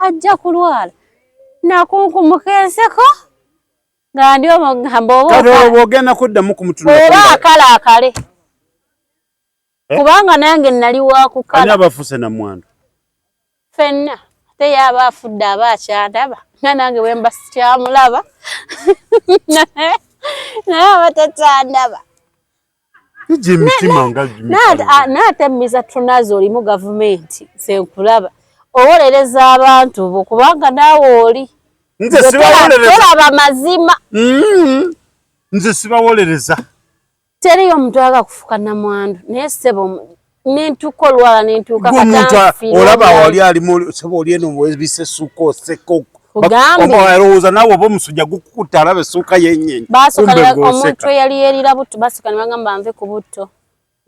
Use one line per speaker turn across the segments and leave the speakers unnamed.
ajja kulwala nakunkumukeenseko nga ndi omugamba
oba ogenda kuddamu kumutunula
oba akale kubanga nange nali wakukala
ani abafuse na mwandu
fenna ate yaba afudde aba akyandaba nga nange bwemba sikyamulaba naye aba takyandaba naate miza tunazo olimu gavumenti senkulaba owolereza abantu bo kubanga naawe oli tolaba mazima
nze sibawolereza
teriyo omuntu aga kufuka namwandu naye sebo nentuka olwala nentuka
olaba wali alimu sebo oli eno bisesuko seko alowooza naawe oba omusujja gukukutta alaba essuuka yennyini
omuntu eyali yerira butto basika ne bagamba nve ku butto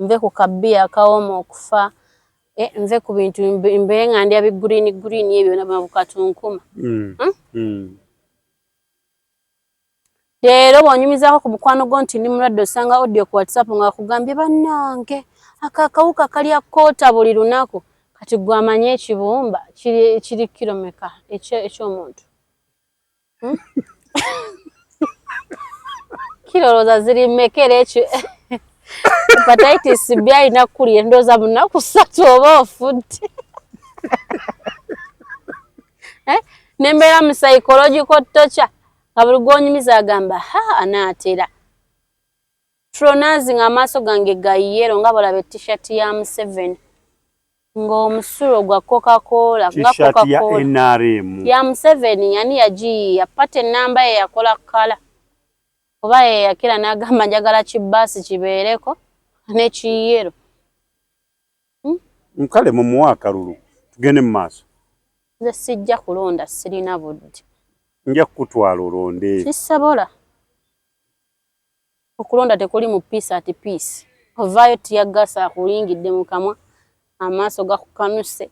nve ku kabbiya akawooma okufa nve ku bintu mbe nga ndya bigurini ebyo byonna bukatunkuma leero bw'onyumizaako ku mukwano gwo nti ndi mulwadde osanga audio ku WhatsApp nga bakugambye bannange akakawuka kalya koota buli lunaku kati gwe amanye ekibumba kiri kilomeka eky'omuntu kirowooza ziri mmekera ekyo hepatitis B alina kulya ndowooza mu nnaku 3 oba ofudde nembeera mu psychological torture nga buli gw'onyumiza agamba anaatera tronazi nga amaaso gange gayero nga balaba t-shirt ya Museveni ng'omusulo gwa Coca-Cola ya Museveni yani yagiyiya pate enamba ye yakola kala oba ye yakira n'agamba njagala kibaasi kibeereko n'ekiyero
nkale mumuwa akalulu tugende mu maaso
nze sijja kulonda sirina budde
nja kukutwala olonde
sisabola okulonda tekuli mu piece ati piece ovaayo tiyagasa akulingidde mu kamwa amaaso gakukanuse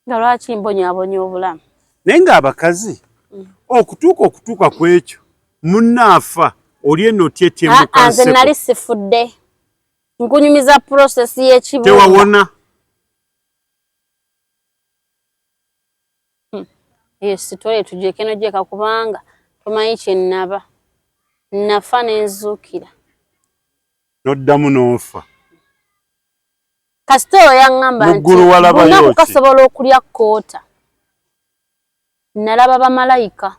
nga lwaki mbonyaabonya obulamu
naye ng'abakazi okutuuka ku ekyo munnaafa oli eno otyetyemukaseko
nze nali sifudde nkunyumiza process y'ekibumba
tewawona
sitole tujekeno jeka kubanga tomanyi kye nnaba nafa nenzuukira
noddamu n'ofa
kasitolo yaŋŋamba nti lunaku kasobola okulya koota nalaba bamalayika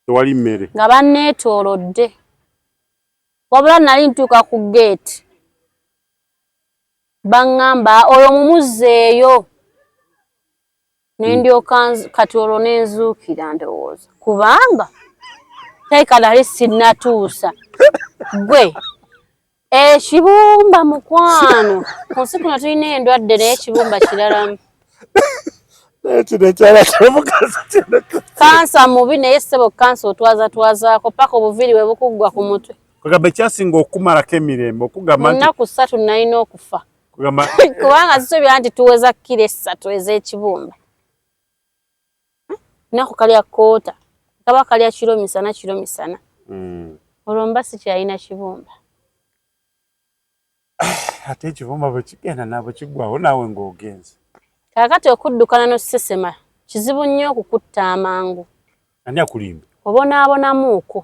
tewali mmere
nga banneetoolodde wabula nali ntuuka ku geeti baŋŋamba oyo mumuzzeeyo nendyoka kati olwo nenzuukira ndowooza kubanga teeka nali sinnatuusa gwe ekibumba mukwano ku nsi kuno tulina endwadde naye ekibumba kiralamu kansa mubi naye ssebo kansa otwazatwazaako paka obuviiri bwe bukuggwa ku mutwe
kugamba ekyasinga okumalako emirembe okugamba nti
ennaku 3 nalina okufa kubanga zisuubira nti tuweza kilo 3 ez'ekibumba nnaku kalya koota kaba kalya kiro misana olwo mba sikyalina kibumba
ate ekibumba bwe kigenda nabwe kiggwawo naawe ng'ogenze
kaakati okuddukana n'osesema kizibu nnyo okukutta amangu
ani akulimba
obonaabonamuuko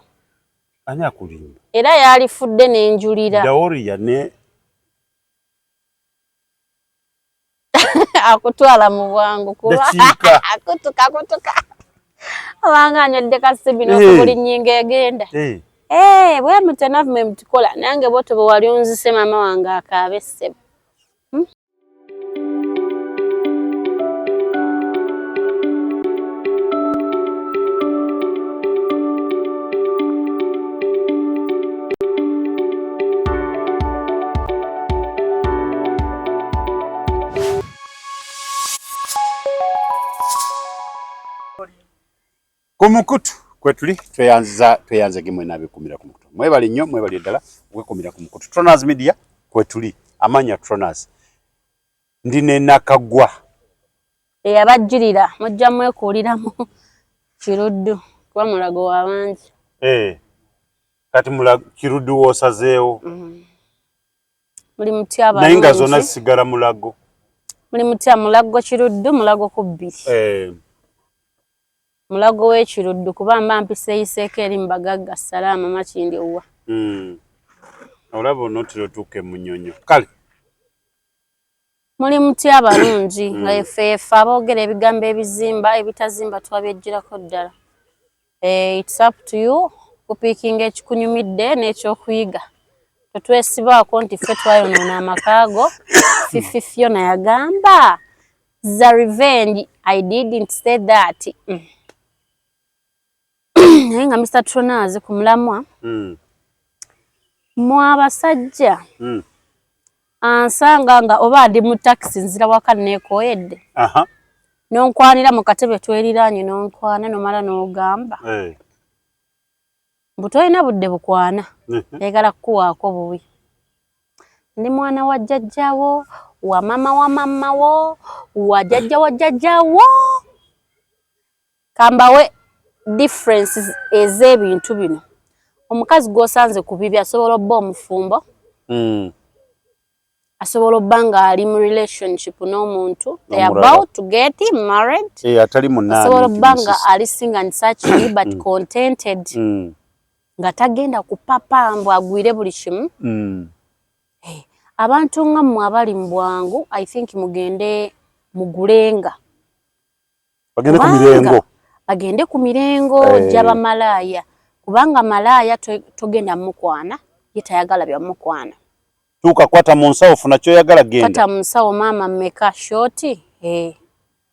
ani akulimba
era yalifudde n'enjulira
daworiya ne
akutwala mu bwangu kuba akutuka obanga anywedde kasibino okubuli nnyingo egenda bwe mutenavu mwe mutukola nange boto bwe wali onzise maama wange akaabe essebo
Kumukutu kwetuli tweyanze gemwe nabikumira ku mukutu mwebali nnyo mwebali eddala okwekumira ku mukutu Tronaz Media kwetuli amanya Tronaz ndine nakagwa
eyabajjirira mujja mwekuuliramu kiruddu kuba mulago w'abangi
kati kiruddu woosazeewo
muli mutya
naye nga zonna zisigala mulago
muli mutya mulago kiruddu mulago ku bbiri mulago w'ekiruddu kuba mba mpiseeyiseeko eri mbagagga salaama makindi owa.
Olaba onotiro tuuke mu nnyonyo. Kale.
Muli muti abalungi efe aboogera ebigambo ebizimba ebitazimba twabyejjirako ddala. It's up to you kupiikinga ekikunyumidde n'ekyokuyiga. Tetwesibaako nti ffe twayonoona amakaago. Fifi Fiona yagamba the revenge I didn't say that. Naye nga Mr. Tronazi ku mulamwa mwabasajja ansanga nga oba ndi mu taxi nzira waka neekoyedde nonkwanira mu katebe tweliraanye nonkwana nomala n'ogamba mbu tolina budde bukwana yagala kukuwaako buwi. Ndi mwana wa jjajjawo wa mama wo wa jjajja wa jjajjawo. Kambawe differences ez'ebintu bino. Omukazi gw'osanze ku bibi asobola obba omufumbo. Asobola obba nga ali mu relationship n'omuntu. They are about to get married.
Atali munaani.
Asobola obba nga ali single and searching but contented. Nga tagenda ku papa mbu agwire buli kimu. Abantu nga mmwe abali mu bwangu I think mugende mugulenga.
Bagende ku mirengo.
Bagende ku mirengo gy'aba malaaya. Kubanga malaaya togenda mukwana ye tayagala bya mukwana.
Tukakwata mu nsawo funa kyoyagala genda.
Kwata mu nsawo maama mmeka shoti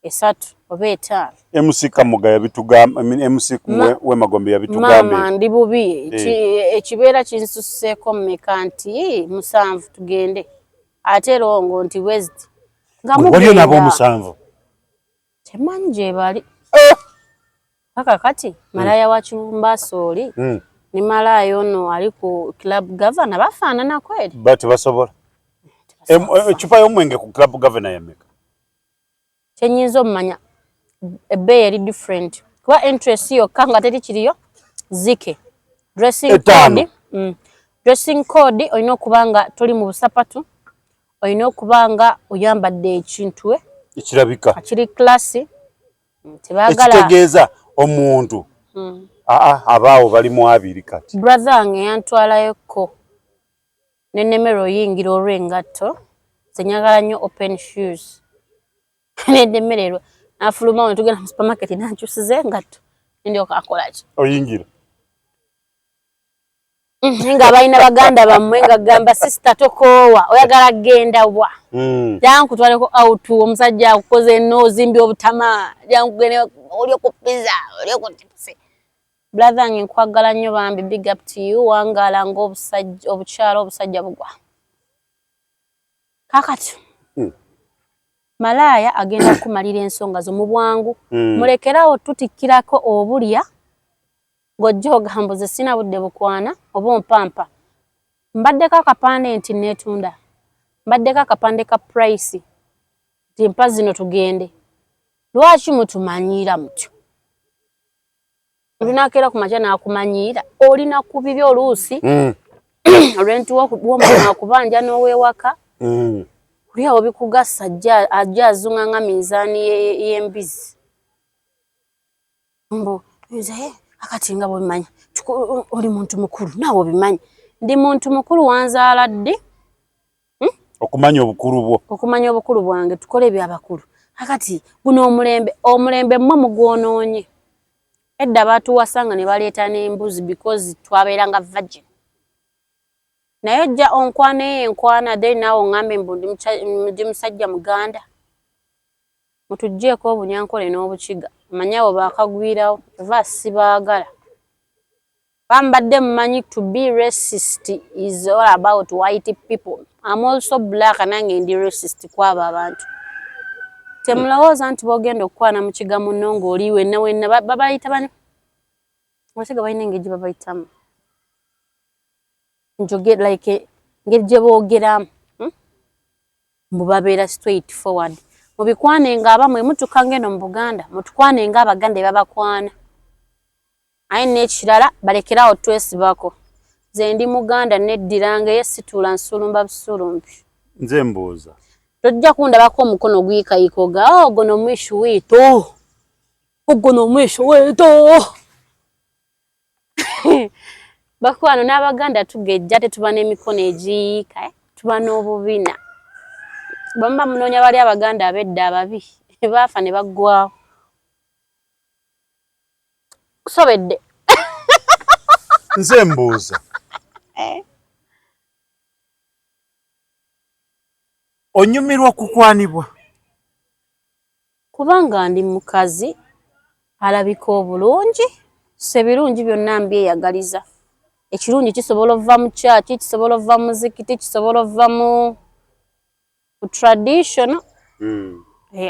esatu oba etaano.
MC Kamuga yabitugamba MC we Magombe yabitugambe.
Maama ndi bubi ekibeera kinsusseeko mmeka nti musanvu tugende. Ate rongo nti west.
Nga mugenda nabo musanvu.
Temanyi gye bali. Kaka kati malaaya wa Kibumbaso oli ni malaaya ono ali ku club governor bafaanana kweli.
Bati basobola. Chupa y'omwenge ku club governor yameka.
Kyenyinza omumanya ebbeeyi eri different. Kuba interest yokka nga teri kiriyo zike. Dressing code. Dressing code olina okuba nga toli mu busapatu. Olina okuba nga oyambadde ekintu
ekirabika.
Kiri classy.
Ekitegeeza omuntu abaawo bali mu abiri kati.
Brother wange yantwalayoko n'ennemero oyingira olw'engatto zenyagala nnyo open shoes. N'ennemererwa n'afuluma ne tugenda mu supermarket n'ankyusiza engatto ndyoka akola ki
oyingira
nga balina baganda bammwe nga gamba sister tokoowa oyagala genda wa jankutwaleko out omusajja akukoze n'ozimbi obutama jankugene oli okupizza oli okutipse. Brother wange nkwagala nnyo bambi big up to you wangala ng'obusajja obukyalo obusajja bugwa. Kakati malaaya agenda kumalira ensonga zo mu bwangu. Mulekerawo tutikkirako obulya ng'ojja ogamba ze sina budde bukwana oba ompampa. Mbaddeko akapande nti neetunda. Mbaddeko akapande ka price nti mpa zino tugende. Lwaki mutumanyiira mutyo? Olinakeera ku makya n'akumanyiira olina ku bibi oluusi olw'entuwa w'omwana wakubanja n'oweewaka kuli awo bikugasa ajja azunga nga minzaani y'embizi. Mbu akati nga bw'obimanya oli muntu mukulu naawe obimanyi. Ndi muntu mukulu wanzaala ddi
okumanya obukulu bwo.
Okumanya obukulu bwange tukole ebyabakulu. Akati guno omulembe mmwe mugwonoonye. Edda baatuwasanga ne baleeta n'embuzi because twabeeranga virgin. Naye ojja onkwana enkwana then naawe oŋŋambe mbu ndi musajja muganda. Mutuggyeko obunyankole n'obukiga. Manyawo baakagwirawo eva sibaagala. Bambadde mumanyi to be racist is all about white people. I'm also black nange ndi racist kwabo abantu. Temulowooza nti bogenda okukwana mu kiga munno ng'oli wenna babayita bani? Abasiga balina engeri babayitamu. Njoge like engeri gye boogeramu. Mbu babeera straight forward. Mubikwanenga abamwe mutuka ngeno mu Buganda mutukwanenga abaganda babakwana. Aye n'ekirala balekerawo twesibako. Nze ndi Muganda neddiranga yesitula nsulumba busulumbi.
Nze mbuuza.
Tojja kundabako omukono gwikayiko ga gono mwishu wiito. Ogono mwisho weto. Bakwano n'Abaganda tugejja tetuba n'emikono egiyiika, tuba n'obubina. Bamba munoonya bali Abaganda abedda ababi baafa ne baggwawo. Kusobedde.
Nze mbuuza. Onyumirwa kukwanibwa?
Kubanga ndi mukazi alabika obulungi, sebirungi byonna mbyeyagaliza. Ekirungi kisobola ova mu kyaki, kisobola ova mu muzikiti, kisobola ova mu traditional.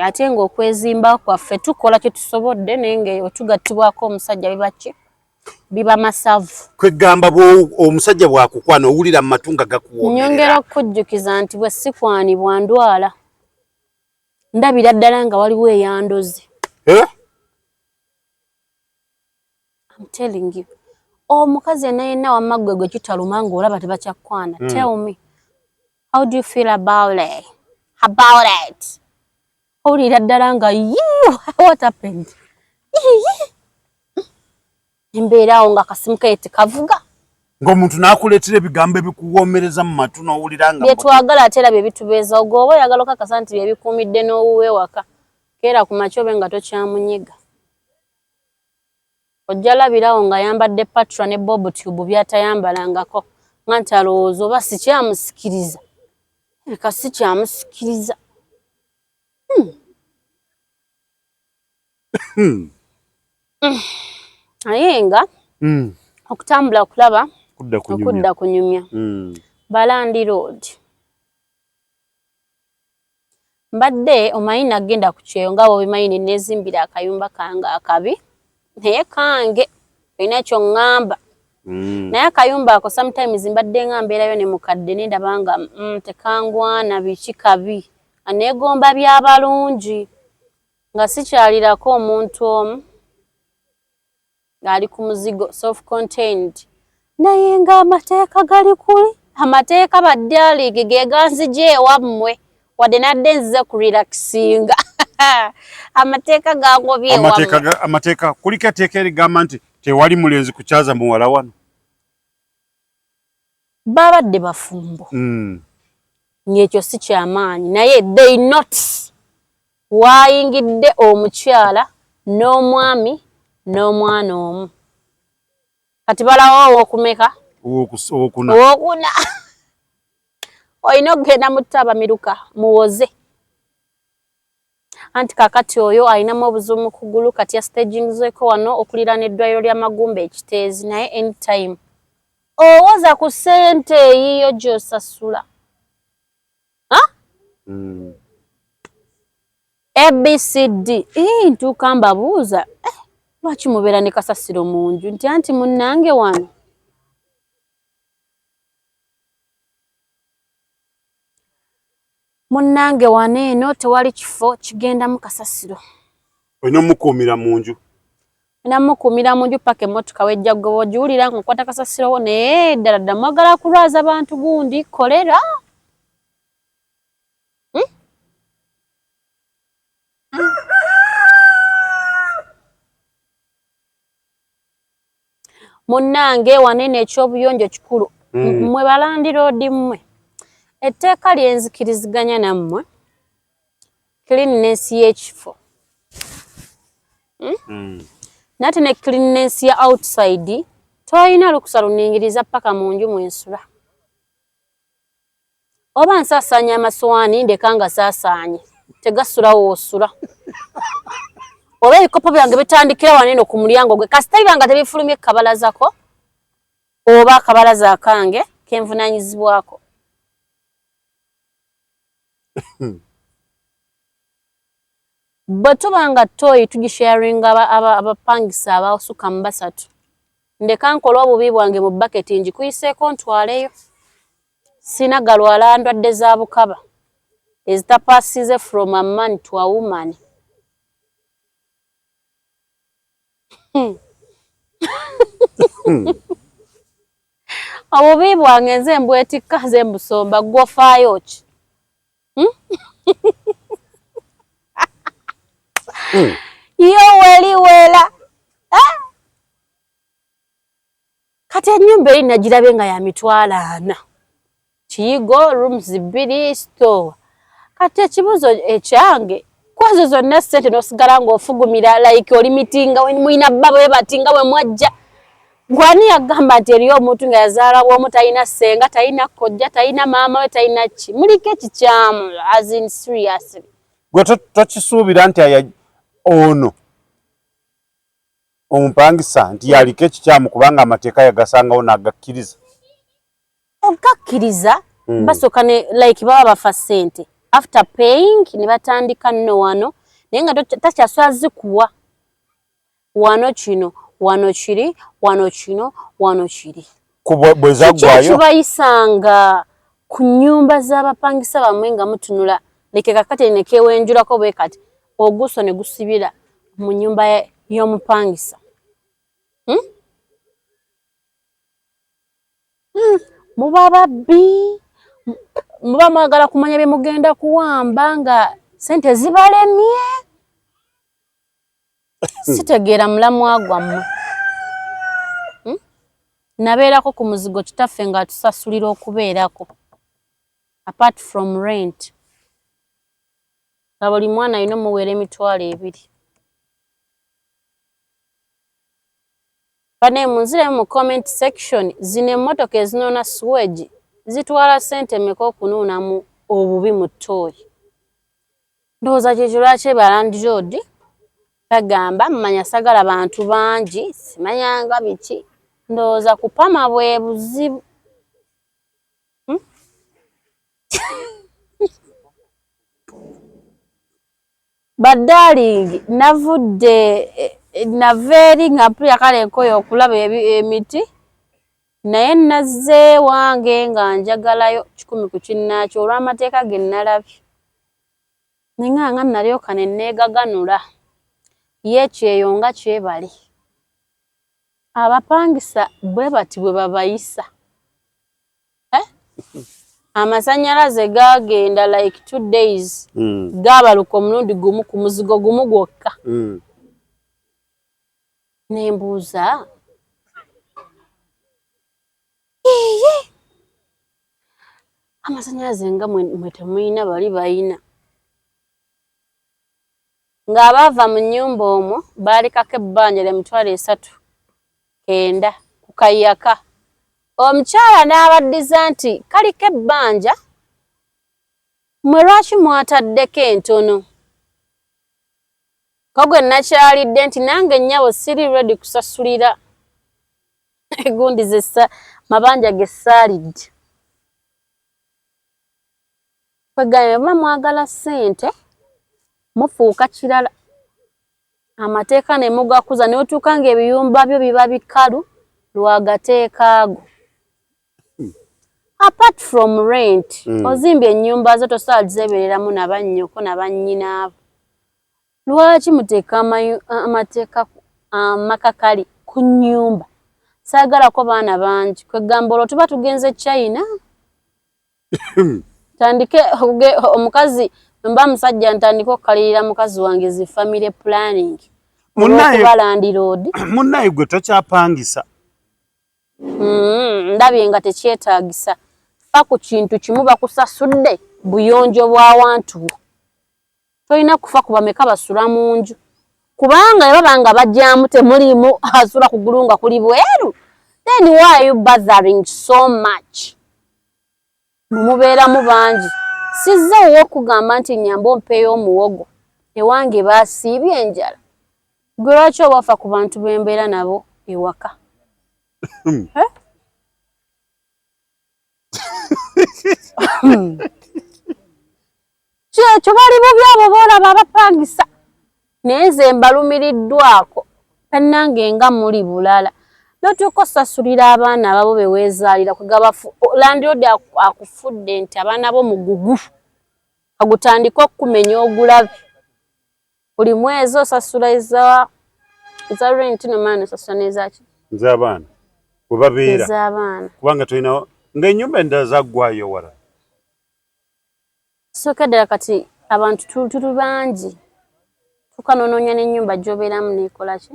Ate ng'okwezimba kwaffe tukola kye tusobodde naye ng'otugattibwako omusajja biba ki? Biba masavu.
Kwegamba omusajja bw'akukwana owulira mu matu nga gakuwoomerera.
Nyongera okujjukiza nti bwe sikwanibwa ndwala. Ndabira ddala nga waliwo eyandoze. I'm telling you. Omukazi yenna wamma gwe kitaluma ng'olaba tebakyakwana. Tell me. How do you feel about it? About it? Owulira ddala nga what happened? Embeera awo nga akasimu kaye tekavuga.
Ng'omuntu n'akuleetera ebigambo ebikuwoomereza mu matu n'owulira nga
bye twagala ate era bye bitubeeza. Ogwo oba oyagala okakasa nti bye bikuumidde n'owuwe waka. Keera ku makya obe nga tokyamunyiga. Ojja labirawo nga ayambadde patra ne bob tube byatayambalangako. Nga nti alowooza oba sikyamusikiriza. Eka sikyamusikiriza. Naye nga okutambula okulaba okudda kunyumya. Balandi Road. Mbadde omanyi nagenda ku kyeyo nga bw'obimanyi ne neezimbira akayumba kange akabi. Naye kange olina ekyo ŋŋamba. Naye akayumba ako sometimes mbadde nga mbeerayo ne mukadde ne ndaba nga tekangwana biki kabi. Aneegomba by'abalungi. Nga sikyalirako omuntu omu ng'ali ku muzigo self-contained. Naye ng'amateeka gali kuli. Amateeka baddaaligi ge ganzigye ewammwe. Wadde nadde nzize ku relaxinga. Amateeka gangobye ewammwe.
Amateeka kuliko etteeka erigamba nti tewali mulenzi kukyaza muwala wano.
Babadde bafumbo. Ng'ekyo si kyamaanyi. Naye they not. Waayingidde omukyala n'omwami n'omwana omu. Kati balawo ow'okumeka?
Owokuna.
Olina okugenda mu Ttabamiruka muwoze. Anti kakati oyo alinamu obuzibu mu kugulu kati ya stagingzeeko wano okuliraana eddwaliro lya Magumba Ekiteezi naye anytime. Owoza ku ssente eyiyo gy'osasula. ABCD. Ntuuka mbabuuza. Lwaki mubeera ne kasasiro mu nju? Nti anti munnange wano. Munnange wano eno tewali kifo kigenda mu kasasiro.
Olina mukuumira mu nju.
Olina mukuumira mu nju paka emmotoka wejja gwe bw'ogiwulira ng'okwata kasasiro wo naye ddala ddala mwagala kulwaza abantu gundi kolera. Munnange wanene eky'obuyonjo kikulu. Mmwe Balandi Road mmwe. Etteeka lyenzikiriziganya nammwe. Cleanness y'ekifo. Nate ne cleanness ya outside. Toyina lukusa luningiriza paka mu nju mwensula. Oba nsaasaanya amasowaani ndeka nga saasaanye. Tegasulawo osula. Oba ebikopo byange bitandikira waneno ku mulyango gwe. Kasita bibanga tebifulumye ekkabalazako. Oba akabalaza akange kenvunaanyizibwako. Bwe tuba nga toyi tugisharinga abapangisa abasuka mu basatu. Ndeka nkola obubi bwange mu baketi njikuyiseeko ntwaleyo. Sina galwala ndwadde za bukaba. Ezitapaasize from a man to a woman. Obubi bwange nze mbwetikka nze mbusomba gwofaayo ki? yo weliwela kati ennyumba eri nagirabe nga ya mitwalo 4 kiyigo rooms 2 store kati ekibuzo ekyange kwazo zonna ssente n'osigala ng'ofugumira like oli mitinga muyina baba we batinga we mwajja gwani yagamba nti eriyo omuntu nga yazaala bw'omu talina ssenga talina kojja talina maama we talina ki muliko ekikyamu as in seriously
gwe tokisuubira nti ono omupangisa nti yaliko ekikyamu kubanga amateeka yagasangawo n'agakkiriza
ogakkiriza basooka ne like baba bafa ssente after paying ne batandika nno wano naye nga takyaswala zikuwa wano kino wano kiri wano kino wano kiri
bwe zaggwayo
kibayisanga ku nnyumba z'abapangisa bamwe nga mutunula leke kakati nekewenjulako bwe kati oguso ne gusibira mu nnyumba y'omupangisa muba babbi muba mwagala kumanya bye mugenda kuwamba nga sente zibalemye sitegeera mulamwa gwammwe nabeerako ku muzigo kitaffe nga tusasulira okubeerako apart from rent nga buli mwana alina omuweera emitwalo 2 bane munzire mu comment section zino emmotoka ezinoona swegi zitwala ssente mmeka okunuunamu obubi mu ttooyi ndowooza kyekyo lwaki balandiroodi bagamba mmanya sagala bantu bangi simanyanga biki ndowooza kupama bwe buzibu badaalingi navudde naveeri nga mpulira kale enkoyo okulaba emiti naye nazze wange nga njagalayo 10 ku kinnaakyo olw'amateeka ge nalabye nenganga nalyoka ne neegaganula yeekyeyo nga kyebali abapangisa bwe bati bwe babayisa amasannyalaze gagenda like 2 days gabaluka omulundi gumu ku muzigo gumu gwokka nembuuza amasannyalaze nga mwe temuyina bali bayina ng'abaava mu nnyumba omwo baalikako ebbanja lya 39,000 ku kayaka omukyala n'abaddiza nti kaliko ebbanja mwe lwaki mwataddeko entono kogwe nakyalidde nti nange nnyabo siri ready kusasulira egundi mabanja ge saalidde kwegambye muba mwagala ssente mufuuka kirala amateeka ne mugakuza ne otuuka ng'ebiyumba byo biba bikalu lwagateeka ago apart from rent ozimbye ennyumba zo tosobola zeebereramu nabannyoko nabannyinaabo lwaki muteeka amateeka amakakali ku nnyumba saagalako baana bangi kwegamba olwo tuba tugenze China tandike omukazi mba musajja ntandika okukalirira mukazi wange zi family planning okuba landlord
munnaye gwe tokyapangisa
ndabye nga tekyetaagisa fa ku kintu kimu bakusasudde buyonjo bw'awantu tolina kufa ku bameka basula mu nju kubanga baba nga bajjamu temulimu asula ku gulunga kuli bweru then why are you bothering so much mumubeeramu bangi sizze ow'okugamba nti nyamba ompeeyo omuwogo ewange baasiibye enjala gwe lwaki obafa ku bantu bembeera nabo ewaka kyekyo bali bubyabo boolaba abapangisa naye nze mbalumiriddwako bannange nga muli bulala notuuka osasulira abaana ababo beweezaalira kwegaba landlord akufudde nti abaana bo mugugu agutandika okumenya ogulabe buli mwezi osasula eza rent nomaana osasula n'ezaki
z'abaana bwe babeera
ez'abaana
kubanga tolina ng'ennyumba endala zaggwayo wala
sooka ddala kati abantu tuli bangi Tukanononya n'ennyumba gy'obeeramu n'ekola ki?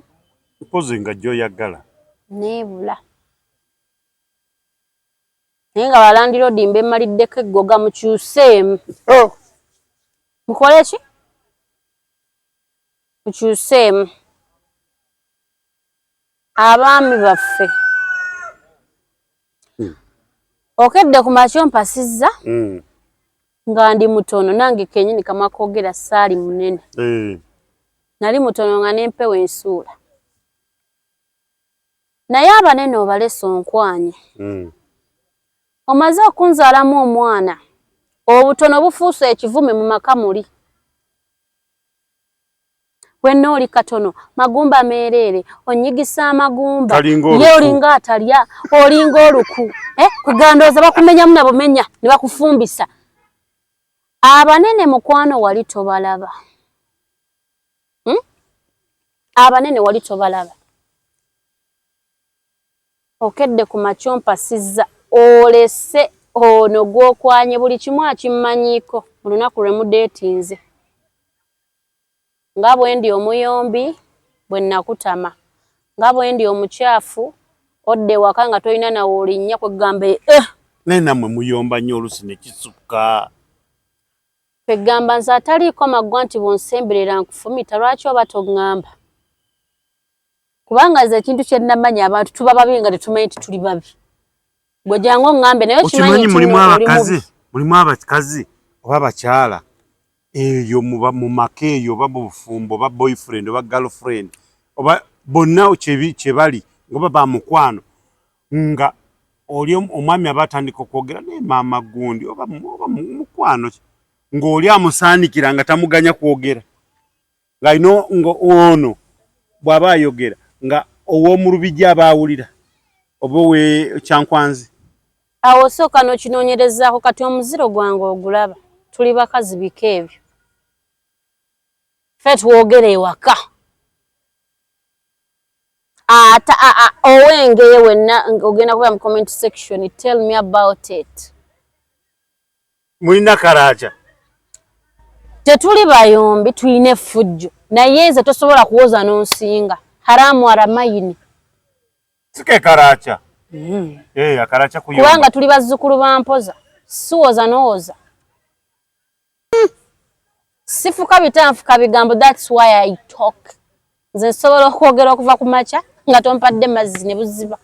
Mpozi nga gy'oyagala.
Neebula. Naye nga balandiroodi mbemmaliddeko eggoga mukyuseemu. Mukole ki? Mukyuseemu. Abaami baffe. Okedde ku makyo mpasizza nga ndi mutono nange kennyini kamwa koogera ssaali munene. Nali mutono nga n'empewo ensuula. Naye abanene obalesa onkwanye. Omaze okunzaalamu omwana. Obutono bufuuse ekivume mu maka muli. Wenna oli katono, magumba meereere, onyigisa amagumba, ye olinga atalya, olinga oluku. Kugandooza bakumenyamu na bumenya ne bakufumbisa. Abanene mukwano wali tobalaba. Abanene wali tobalaba. Okedde ku makyo mpasizza olese ono gw'okwanye buli kimu akimmanyiiko mu lunaku lwe mudeetinze. Nga bwe ndi omuyombi bwe nakutama. Nga bwe ndi omukyafu odde waka nga tolina nawe olinnya kwegamba
naye nammwe muyomba nnyo oluusi ne kisukka.
Kwegamba nze ataliiko maggwa nti bw'onsemberera nkufumita lwaki oba toŋŋamba? Kubanga nze ekintu kye nnamanya abantu tuba babi nga tetumanyi nti tuli babi. Gwe jangu oŋŋambe naye okimanyi nti
mulimu abakazi oba abakyala eyo mu maka eyo oba mu bufumbo oba boyfriend oba girlfriend oba bonna kye bali ngoba ba mukwano nga oli omwami aba atandika okwogera naye maama gundi oba mukwano ng'oli amusaanikira nga tamuganya kwogera ng'alina ono bw'aba ayogera nga ow'omu lubijja aba awulira oba ow'ekyankwanzi.
Awo osooka n'okinoonyerezaako kati omuziro gwange ogulaba. Tuli bakazi bika ebyo. Ffe twogere ewaka. Owengeye wenna ogenda kuba mu comment section, tell me about it.
Mulina kalaaca?
Tetuli bayombi, tulina effujjo. Naye nze tosobola kuwoza n'onsinga. Haramu aramayini.
Sike kalaaca? Akalaaca kuyomba.
Kubanga tuli bazzukulu ba mpoza. Siwoza n'owoza. Sifuka bitanfuka bigambo, that's why I talk. Nze nsobola okwogera okuva ku makya nga tompadde mazzi ne buziba.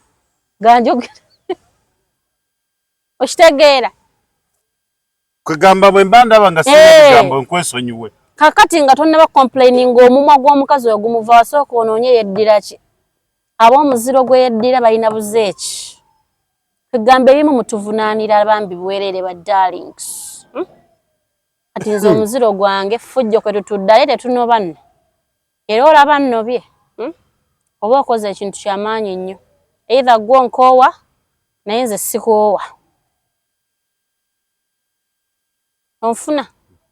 Ganjogera. Okitegeera?
Kwegamba bwe mba ndaba nga sina bigambo nkwesonyiwe.
Kakati nga tonnaba complaining omumwa gw'omukazi oyo gumuva wasooka onoonye yeddira ki? Ab'omuziro gwe yeddira balina buzeeki. Kwegamba ebimu mutuvunaanira bambi bwerere ba darlings. Ati nze omuziro gwange ffujjo kwe tutudde ate tetunoba nno. Era olaba nnobye. Oba okoze ekintu ky'amaanyi nnyo. Either gwo nkoowa naye nze sikoowa. Onfuna?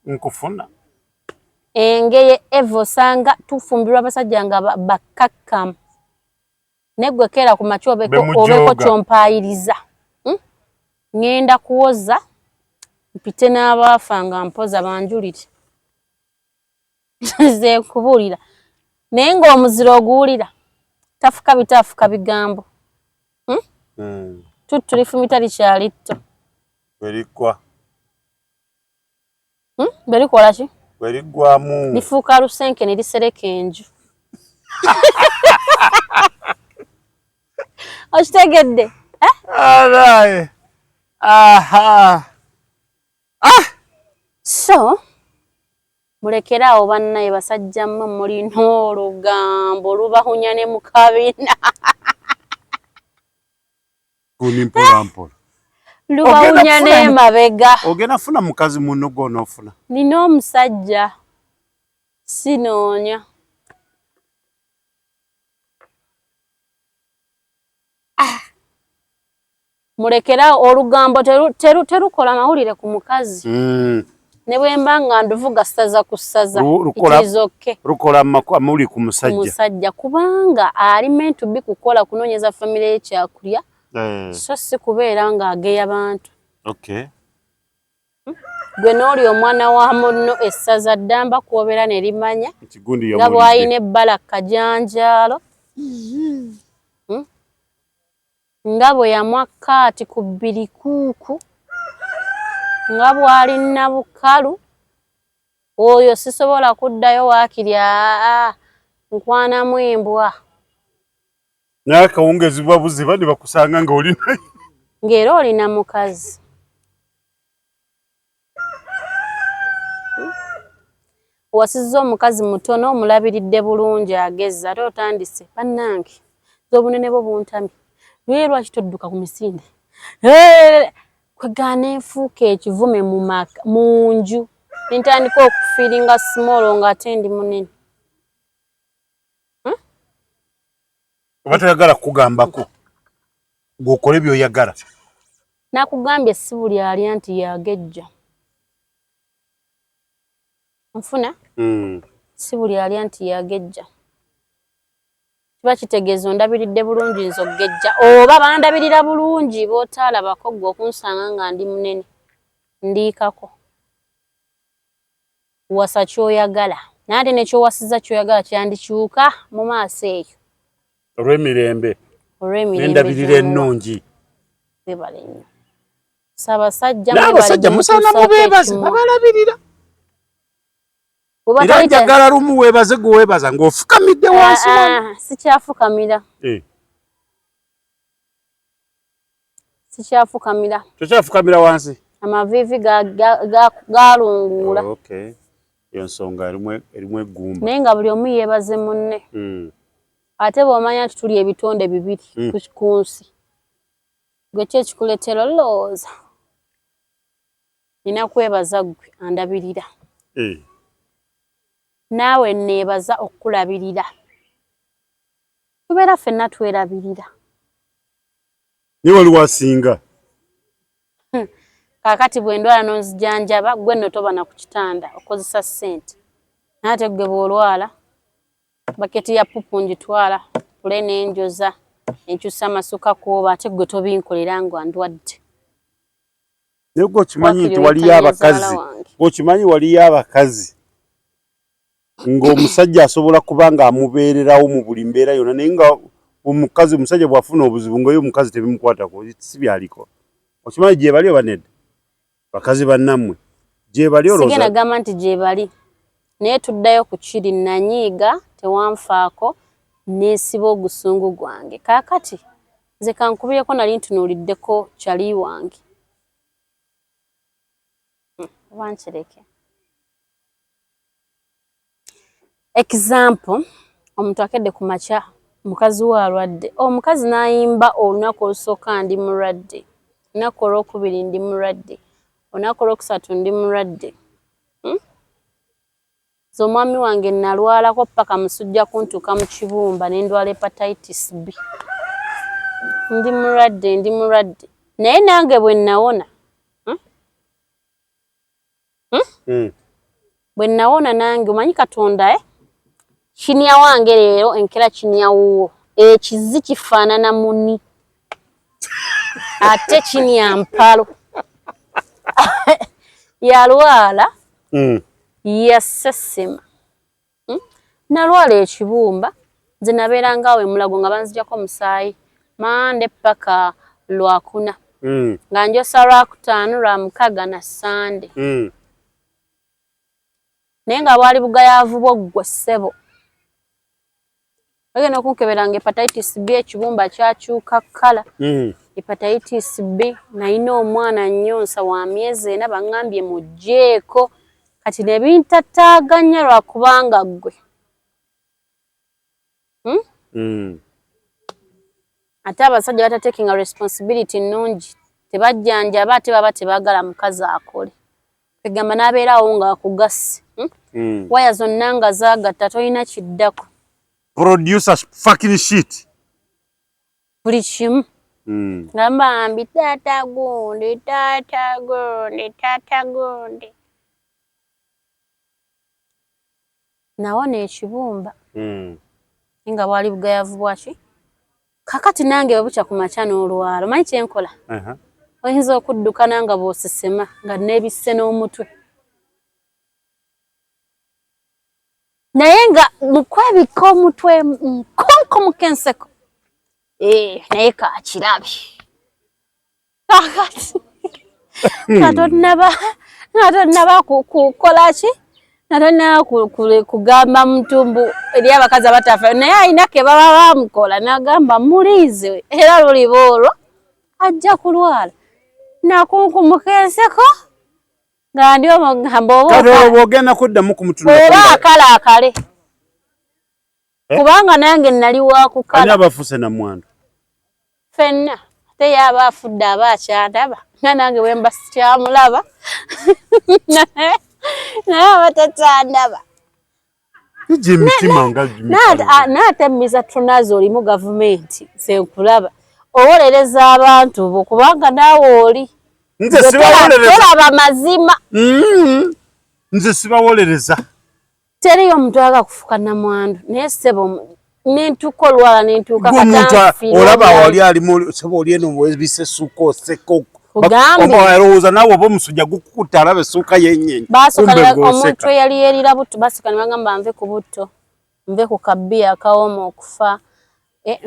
Nkufuna.
Engeye Eva osanga tufumbirwa abasajja nga bakkakkamu. Neggwe keera ku makya obeeko kyompaayiriza. Ngenda kuwoza mpite n'abaafa nga mpoza banjulire. Nze nkubuulira. Naye ng'omuziro oguwulira tafuka bitaafuka bigambo. Tulifumita likyali tto.
Berikwa.
Berikola ki?
Beriggwamu.
Lifuuka lusenke ne lisereka enju. Okitegedde?
Alright. Aha.
So, mulekerawo bannaye basajja mmwe mulina olugambo lubahunya ne mu kabina.
Kuni mpolampola.
Lubahunya n'emabega.
Ogenda funa mukazi munno gw'onoofuna?
Nina omusajja. Sinoonya. Mulekerawo olugambo terukola mawulire ku mukazi. Ne bwe mba nga nduvuga ssaza ku ssaza. Ikizoke.
Lukola amawulire ku musajja.
Musajja kubanga ali meant to be kukola kunoonyeza famire ye kyakulya. So si kubeera nga ageya bantu.
Okay.
gwe n'oli omwana wa munno essaza ddamba kwobera ne limanya
ekigundi
nga bw'alina ebbala kajanjaalo nga bwe yamwa kaati ku bbiri kuuku nga bw'alina bukalu oyo sisobola kuddayo waakiri nkwanamu embwa
n'akawungezi bwabuziba ne bakusanga nga olina
ng'era olina mukazi owasizza omukazi mutono omulabiridde bulungi agezza ate otandise bannange z'obunene bwo buntamye lwe lwaki todduka ku misinde kwegaana enfuuka ekivume mu nju nintandika okufiiringa small ng'ate ndi munene
oba toyagala kukugambako ng'okole by'oyagala
nakugambye si buli alya nti yagejja nfuna si buli alya nti yagejja kiba kitegeeza ondabiridde bulungi nze ogejja oba bandabirira bulungi b'otaalabako gwe okunsanga nga ndi munene ndiikako wasa ky'oyagala nante nekyowasiza ky'oyagala kyandikyuka mu maaso eyo
olw'emirembe n'endabirira ennungi
bebale nnyo Ssaabasajja
n'abasajja musaana mubeebaze babalabirira era njagala lumu weebaze gwe weebaza ng'ofukamidde wansi
sikyafukamira sikyafukamira
tokyafukamira wansi
amaviivi gaalunguula
eyo nsonga erimu eggumba
naye nga buli omu yeebaze munne ate bw'omanya nti tuli ebitonde bibiri ku nsi gwe ki ekikuleetera olowooza nina kwebaza gwe andabirira naawe neebaza okukulabirira tubeera ffenna twerabirira
ne wali wasinga
kaakati bwe ndwala n'onzijanjaba gwe nno toba na ku kitanda okozesa ssente naate gwe bw'olwala baketi ya pupu ngitwala pule n'enjoza enkyusa amasuka kwoba ate gwe tobinkolera nga ndwadde
naye gwe okimanyi nti waliyo abakazi okimanyi waliyo abakazi ng'omusajja asobola kuba ng'amubeererawo mu buli mbeera yonna naye nga omukazi omusajja bw'afuna obuzibu ngayo omukazi tebimukwatako si byaliko okimanyi gye bali oba nedda bakazi bannammwe gye bali olowooza
sigenda gamba nti gye bali naye tuddayo ku kiri nanyiiga tewanfaako neesiba ogusungu gwange kaakati nze kankubireko nali ntunuuliddeko kyali wange oba nkireke example omuntu akedde ku makya mukazi we alwadde omukazi n'ayimba olunaku olusooka ndi mulwadde olunaku olwokubiri ndi mulwadde olunaku olwokusatu ndi mulwadde zo omwami wange nalwalako paka musujja kuntuuka mu kibumba nendwala hepatitis B ndi mulwadde naye nange bwe nawona bwe nawona nange omanyi Katonda kinya wange leero enkera kinya wuwo ekizi kifaanana muni ate kinya mpalo yalwala yasesema nalwala ekibumba nze nabeeranga awo emulago nga banzijako omusaayi mande paka lwakuna nga njosa lwakutaano lwamukaga na sande naye nga bwali bugayaavu bwoggwe ssebo bagenda okunkeberanga hepatitis B ekibumba kyakyuka kkala hepatitis B nalina omwana nnyonsa wa myezi 4 baŋŋambye mugjeeko kati ne bintattaaganya lwakubanga ggwe ate abasajja batatekinga responsibility nnungi tebajjanjaba ate baba tebaagala mukazi akole egamba n'abeerawo nga akugase waya zonna nga zaagatta tolina kiddako
producer fucking shit
buli kimu ngamba mbi taata gundi nawona ekibumba nga bwali bugayaavu bwaki kakati nange bwebukya ku makya n'olwala omanyi kyenkola oyinza okuddukana nga bw'osesema nga neebisse n'omutwe. Naye nga mu kwebikka omutwe nkonko mu kenseko naye kakirabe kakati nga tonnaba kukola ki nga tonnaba kugamba mutumbu eri abakazi abatafa naye alina ke baba bamukola n'agamba muliize era luliba olwo ajja kulwala nakunkumuka enseko nga ndi omugamba
oba ogenda kuddamu ku mutuno
oba akale kubanga nange nali wakukala
ani abafuuse na mwandu
fenna ate yaba afudde aba akyandaba nga nange wemba sikyamulaba naye aba takyandaba naate miza tunazi olimu gavumenti nze nkulaba owolereza abantu bo kubanga naawe oli tolaba mazima
nze sibawolereza
teriyo omuntu aga kufuka namwandu naye sebo nentuuka olwala nentuuka katanfira
olaba wali alimu sebo oli eno webise essuuka oseko alowooza naawe oba omusujja gukukutta alaba essuuka yennyini
omuntu eyali yerira butto basooka ne bagamba nve ku butto nve ku kabbiya akawooma okufa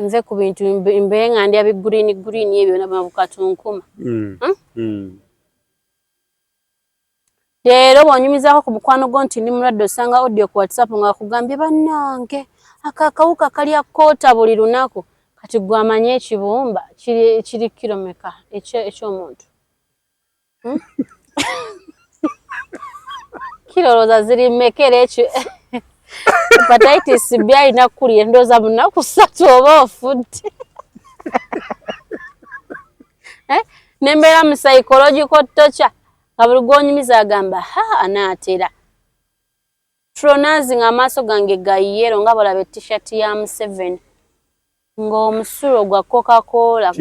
nve ku bintu mbe nga ndya bigurini ebyo byonna bukatunkuma leero bw'onyumizaako ku mukwano gwo nti ndi mulwadde osanga audio ku WhatsApp nga bakugambye bannange akakawuka kalya koota buli lunaku kati gwe amanye ekibumba kiri kilomeka eky'omuntu kirowooza ziri mmekera ekyo hepatitis B alina kulya ndowooza mu nnaku 3 oba ofudde nembeera mu psychological torture nga buli gw'onyumiza agamba anaatera tronazi nga amaaso gange gayiyero nga balaba t-shirt ya Museveni ng'omusulo gwa Coca-Cola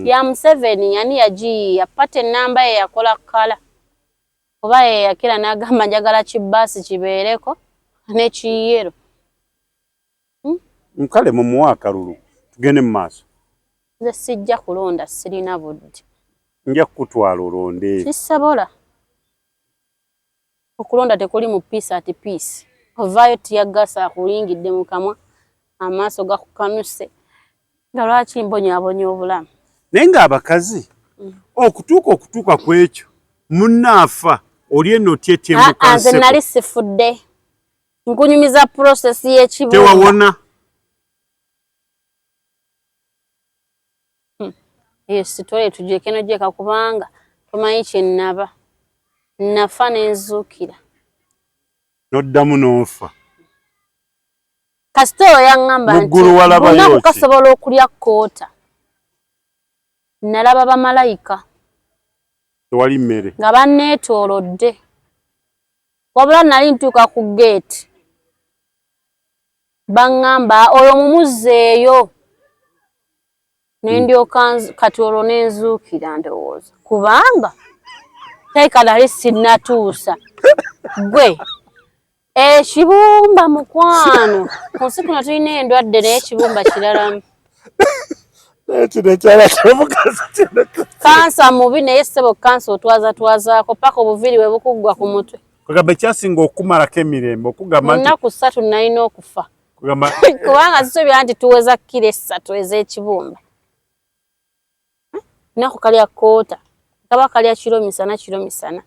ya Museveni yani yagiyiya pate enamba ye yakola kala oba ye yakira n'agamba njagala kibaasi kibeereko n'ekiyero
nkale mu muwa akalulu tugende mu maaso
nze sijja kulonda sirina budde
nja kukutwala olonde
kisabola okulonda tekuli mu piece ati piece ovaayo tiyagasa akulingidde mu kamwa amaaso gakukanuse nga lwaki mbonyaabonya obulamu
naye ng'abakazi okutuuka ku ekyo munnaafa oli eno otyetyemukaseko
nze nali sifudde nkunyumiza process y'ekibumba
tewawona
sitole tujekeno jeka kubanga tomanyi kye nnaba nafa nenzuukira
noddamu n'ofa
kasitolo yaŋŋamba nti lunaku kasobola okulya koota nalaba bamalayika
tewali mmere
nga banneetoolodde wabula nali ntuuka ku geeti baŋŋamba oyo mumuzzeeyo nendyoka kati olwo nenzuukira ndowooza kubanga teeka nali sinnatuusa gwe ekibumba mukwano ku nsi kuno tulina endwadde naye ekibumba kiralamu kansa mubi naye ssebo kansa otwazatwazaako paka obuviiri bwe bukuggwa ku mutwe
kugamba ekyasinga okumalako emirembe okugamba nti
ennaku 3 nalina okufa kubanga zisuubira nti tuweza kilo 3 ez'ekibumba nako kalya koota kaba kalya kiro misana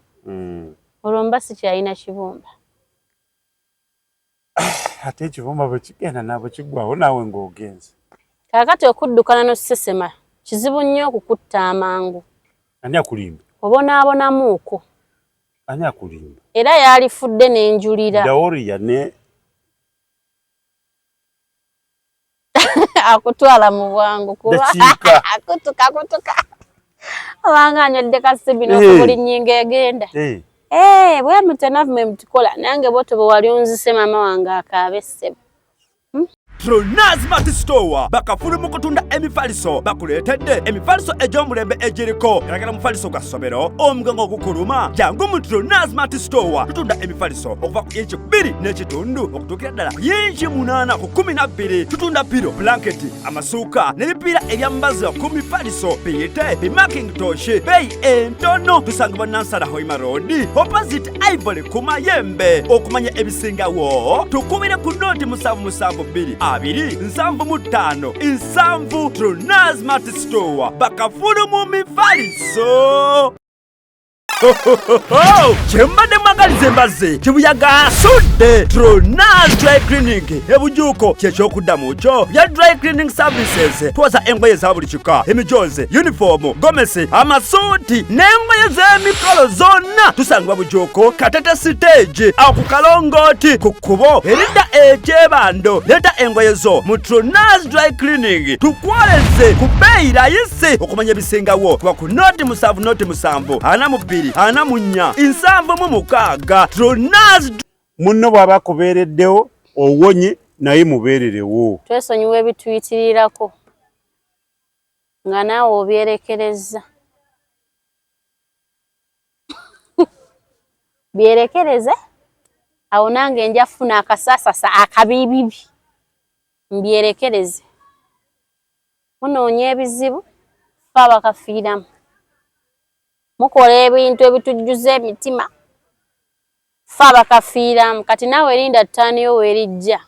olwo mba sikyalina kibumba
ate ekibumba bwe kigenda nabwe kiggwawo naawe ng'ogenze
kaakati okuddukana n'osesema kizibu nnyo okukutta amangu
ani akulimba
obonaabonamuuko
ani akulimba
era yalifudde n'enjulira
daworiya ne
akutwala mu bwangu kuba akutuka obanga anywedde kasibino okubuli nnyingo egenda bwe mutenavu mwe mutukola nange boto bwe wali onzise maama wange akaabe ssebo
Tronaz Mart Store bakafulu mu kutunda emifaliso bakuleetedde emifaliso egy'omulembe egiriko eragala mufaliso gwa ssomero omugongo ogukuluma jangu mu Tronaz Mart Store tutunda emifaliso okuva ku inchi 2 n'ekitundu okutuukira ddala ku inchi 8 ku 12 tutunda piro blanketi amasuuka n'ebipiira ebyambaza ku mifaliso biyite bimakintosh beeyi entono tusangibwa Nansana Hoima Road opposite Ivory ku Mayembe okumanya ebisingawo tukubire ku noti 772 275 7 Tronaz Mart Store bakafulu mu mifaliso. Chembade magalize mbaze chibuyaga sudde Tronaz Dry Cleaning ebujuko kyekyokudamu kyo bya dry cleaning services twaza engoye za buli kika emijoze uniform gomesi amasuuti n'engoye z'emikolo zonna tusangibwa bujuko Katete stage akukalongoti ku kkubo erida ekyebando leta engoye zo mu Tronaz Dry Cleaning tukwoleze ku bbeeyi layisi okumanya ebisingawo kuba ku noti 7 2 ana munya insambo mu mukaga Tronaz
munno bwaba kubeereddewo owonye naye mubeererewo
twesonyiwa ebituyitirirako nga naawe obyerekereza byerekereze awo nange nja funa akasasasa akabibibi mbyerekereze munoonya ebizibu fa bakafiiramu mukola ebintu ebitujjuza emitima fa bakafiiramu kati naawe erinda ttaaniyo weerijja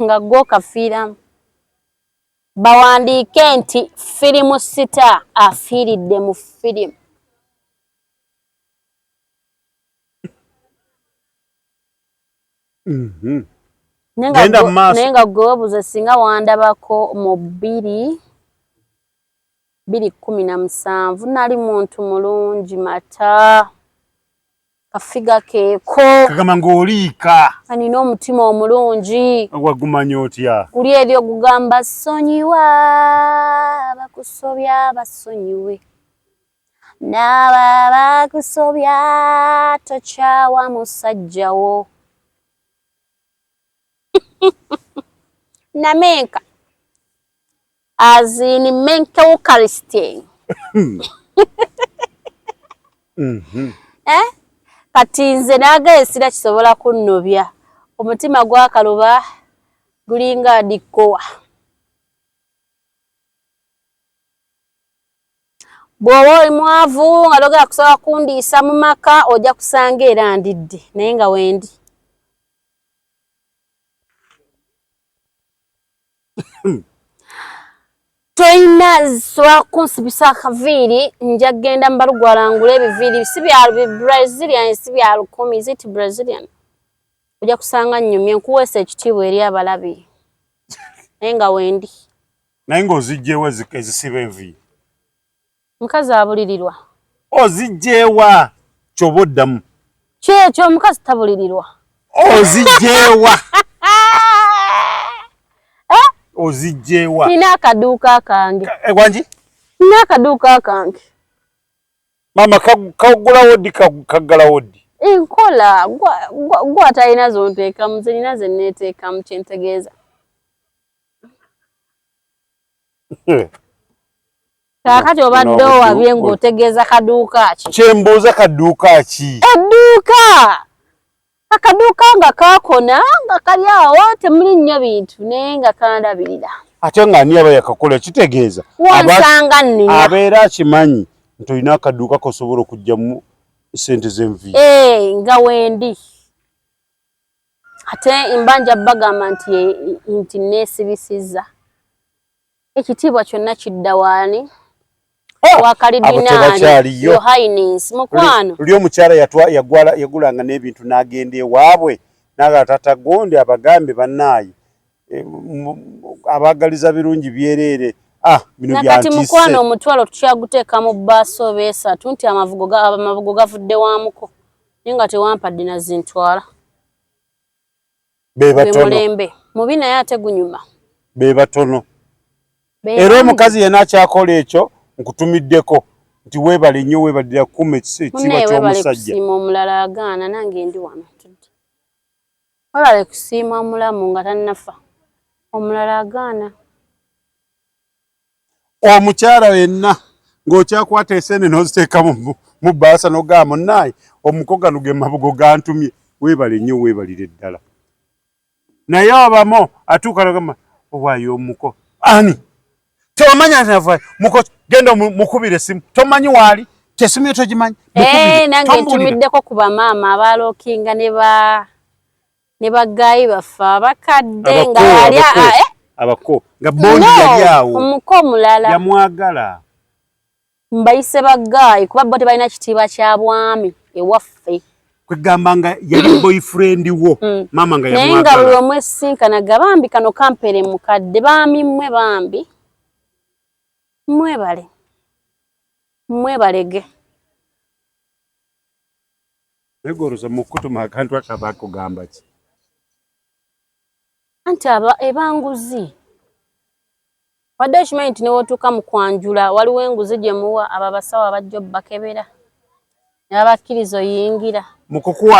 nga gwe okafiiramu bawandiike nti firimu sita afiiridde mu firimu naye nga gwe webuuza singa wandabako mu 2017 nali muntu mulungi mata kafiga keeko
kagamba ng'oliika
anina omutima omulungi
wagumanya otya
guli eri ogugamba sonyiwa bakusobya basonyiwe n'aba bakusobya tokyawa musajjawo namenka azini menka Eucharistia kati nze naagaye sira kisobola kunnobya omutima gwakaluba gulinga adikowa bw'oba oli mwavu nga logera kusobola kundiisa mu maka ojja kusanga era ndidde naye nga wendi toyina sobola kunsibisa akaviiri nja kgenda mbalugwalangula ebiviiri si bya Brazilian si bya 10 ziti Brazilian ojja kusanga nnyumye nkuweesa ekitiibwa eri abalabi naye nga wendi
naye ng'ozigjeewo ezisiba enviiri
mukazi abulirirwa
ozigjeewa kyoba oddamu
kyekyo omukazi tabulirirwa
ozigjeewa ozigjeewa
nina akaduuka kange
wangi
nina akaduuka kange
mama kagula wodi kaggala wodi
enkola gwe atalina zonteekamu ze nina ze neeteekamu kyentegeeza kaakati obadde owabye ng'otegeeza kaduuka ki
kyembuuza kaduuka ki
edduuka akaduuka nga kaakona nga kali awo temuli nnyo bintu naye nga kandabirira
ate nga ani aba yakakola kitegeeza
wansanga nnina
abeera akimanyi nti olina akaduuka kosobola okugyamu sente z'enviiri
nga wendi ate mbanja bagamba nti neesibisizza ekitiibwa kyonna kidda waani wakaridinaali Your Highness mukwano
luli omukyala yagulanga n'ebintu n'agenda ewaabwe naga tata gonde abagambe bannaayi abaagaliza birungi byereere bino
nakati mukwano omutwalo tukyaguteeka mu bbaaso oba esatu nti amavugo gavudde waamuko naye nga tewampadde nazintwala bemulembe mubi naye ate gunyuma
be batono era omukazi yenna akyakola ekyo nkutumiddeko nti weebale nnyo weebalira kuma ekiba ky'omusajja
kusiima omulala agaana nange ndi wano tudde webale kusiima omulamu nga tannafa omulala agaana.
Omukyala yenna ng'okyakwata esene n'oziteeka mu bbaasa n'ogamba munnaye omuko gano ge mabugo gantumye weebale nnyo weebalire ddala. Naye abamu atuuka n'agamba owaayo omuko ani tewamanya nava muko genda mukubira essimu tomanyi waali tesimu yo togimanyi.
Nange ntumiddeko ku bamaama abalookinga ne bagaayi baffe abakadde nga yali
abako nga bondi yali awo
omuko omulala
yamwagala.
Mbayise bagaayi kuba bo tebalina kitiibwa kya bwami ewaffe.
Kwegamba nga yali boyfriend wo mama nga yamwagala.
Naye nga buli omu esinkanaga bambi kano kampere mukadde bami mmwe bambi mwebalege.
Negoroza mukutuma akantu akaba kugamba ki?
Anti ebanguzi. Wadde okimanyi nti newotuuka mu kwanjula waliwo enguzi gye muwa abo abasawo abajja obbakebera ne babakkiriza oyingira.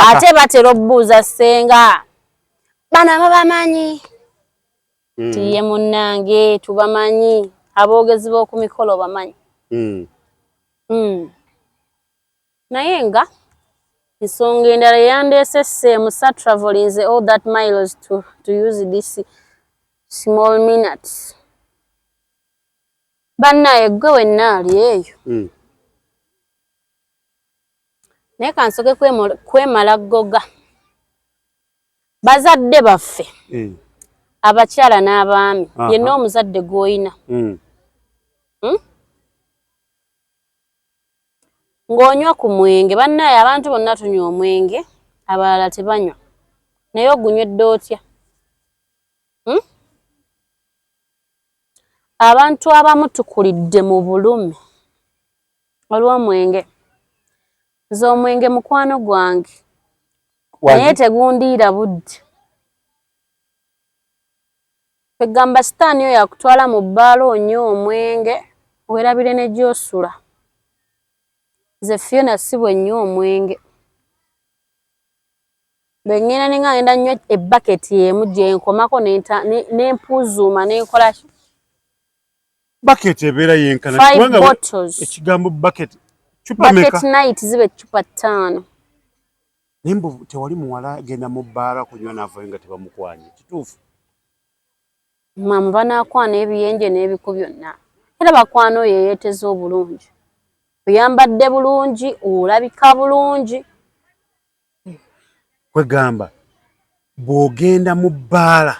Ate batera obbuuza ssenga bano ababamanyi tiye munnange tubamanyi aboogezi b'oku mikolo bamanyi. Naye nga ensonga endala yandeese seemusa travelling all that miles to use this small minutes. Bannaye gwe wenna ali eyo. Naye kansoke kwemala ggoga. Bazadde baffe abakyala n'abaami yenna omuzadde gw'oyina ng'onywa ku mwenge. Bannaye abantu bonna tunywa omwenge abalala tebanywa naye ogunywedde otya? Abantu abamu tukulidde mu bulumi olw'omwenge. Nze omwenge mukwano gwange naye tegundiira budde. Kwegamba sitaani oyo yakutwala mu bbaala onywa omwenge weerabire ne gy'osula. Nze Fiona si bwe nnywa omwenge. Bwe ngenda ne nga ngenda nnywa ebbaketi emu gye nkomako n'empuuzuuma n'enkola ki?
Bucket ebeera yenkana.
5 bottles.
Ekigambo bucket. Chupa meka.
Bucket night zibe chupa 5.
Nimbu tewali muwala agenda mu bbaala kunywa n'avayo nga tebamukwanye. Kituufu.
Mama banaakwana ebiyenje n'ebiku byonna. Era bakwano oyo yeeteze obulungi. Oyambadde bulungi, olabika bulungi.
Kwegamba bw'ogenda mu bbaala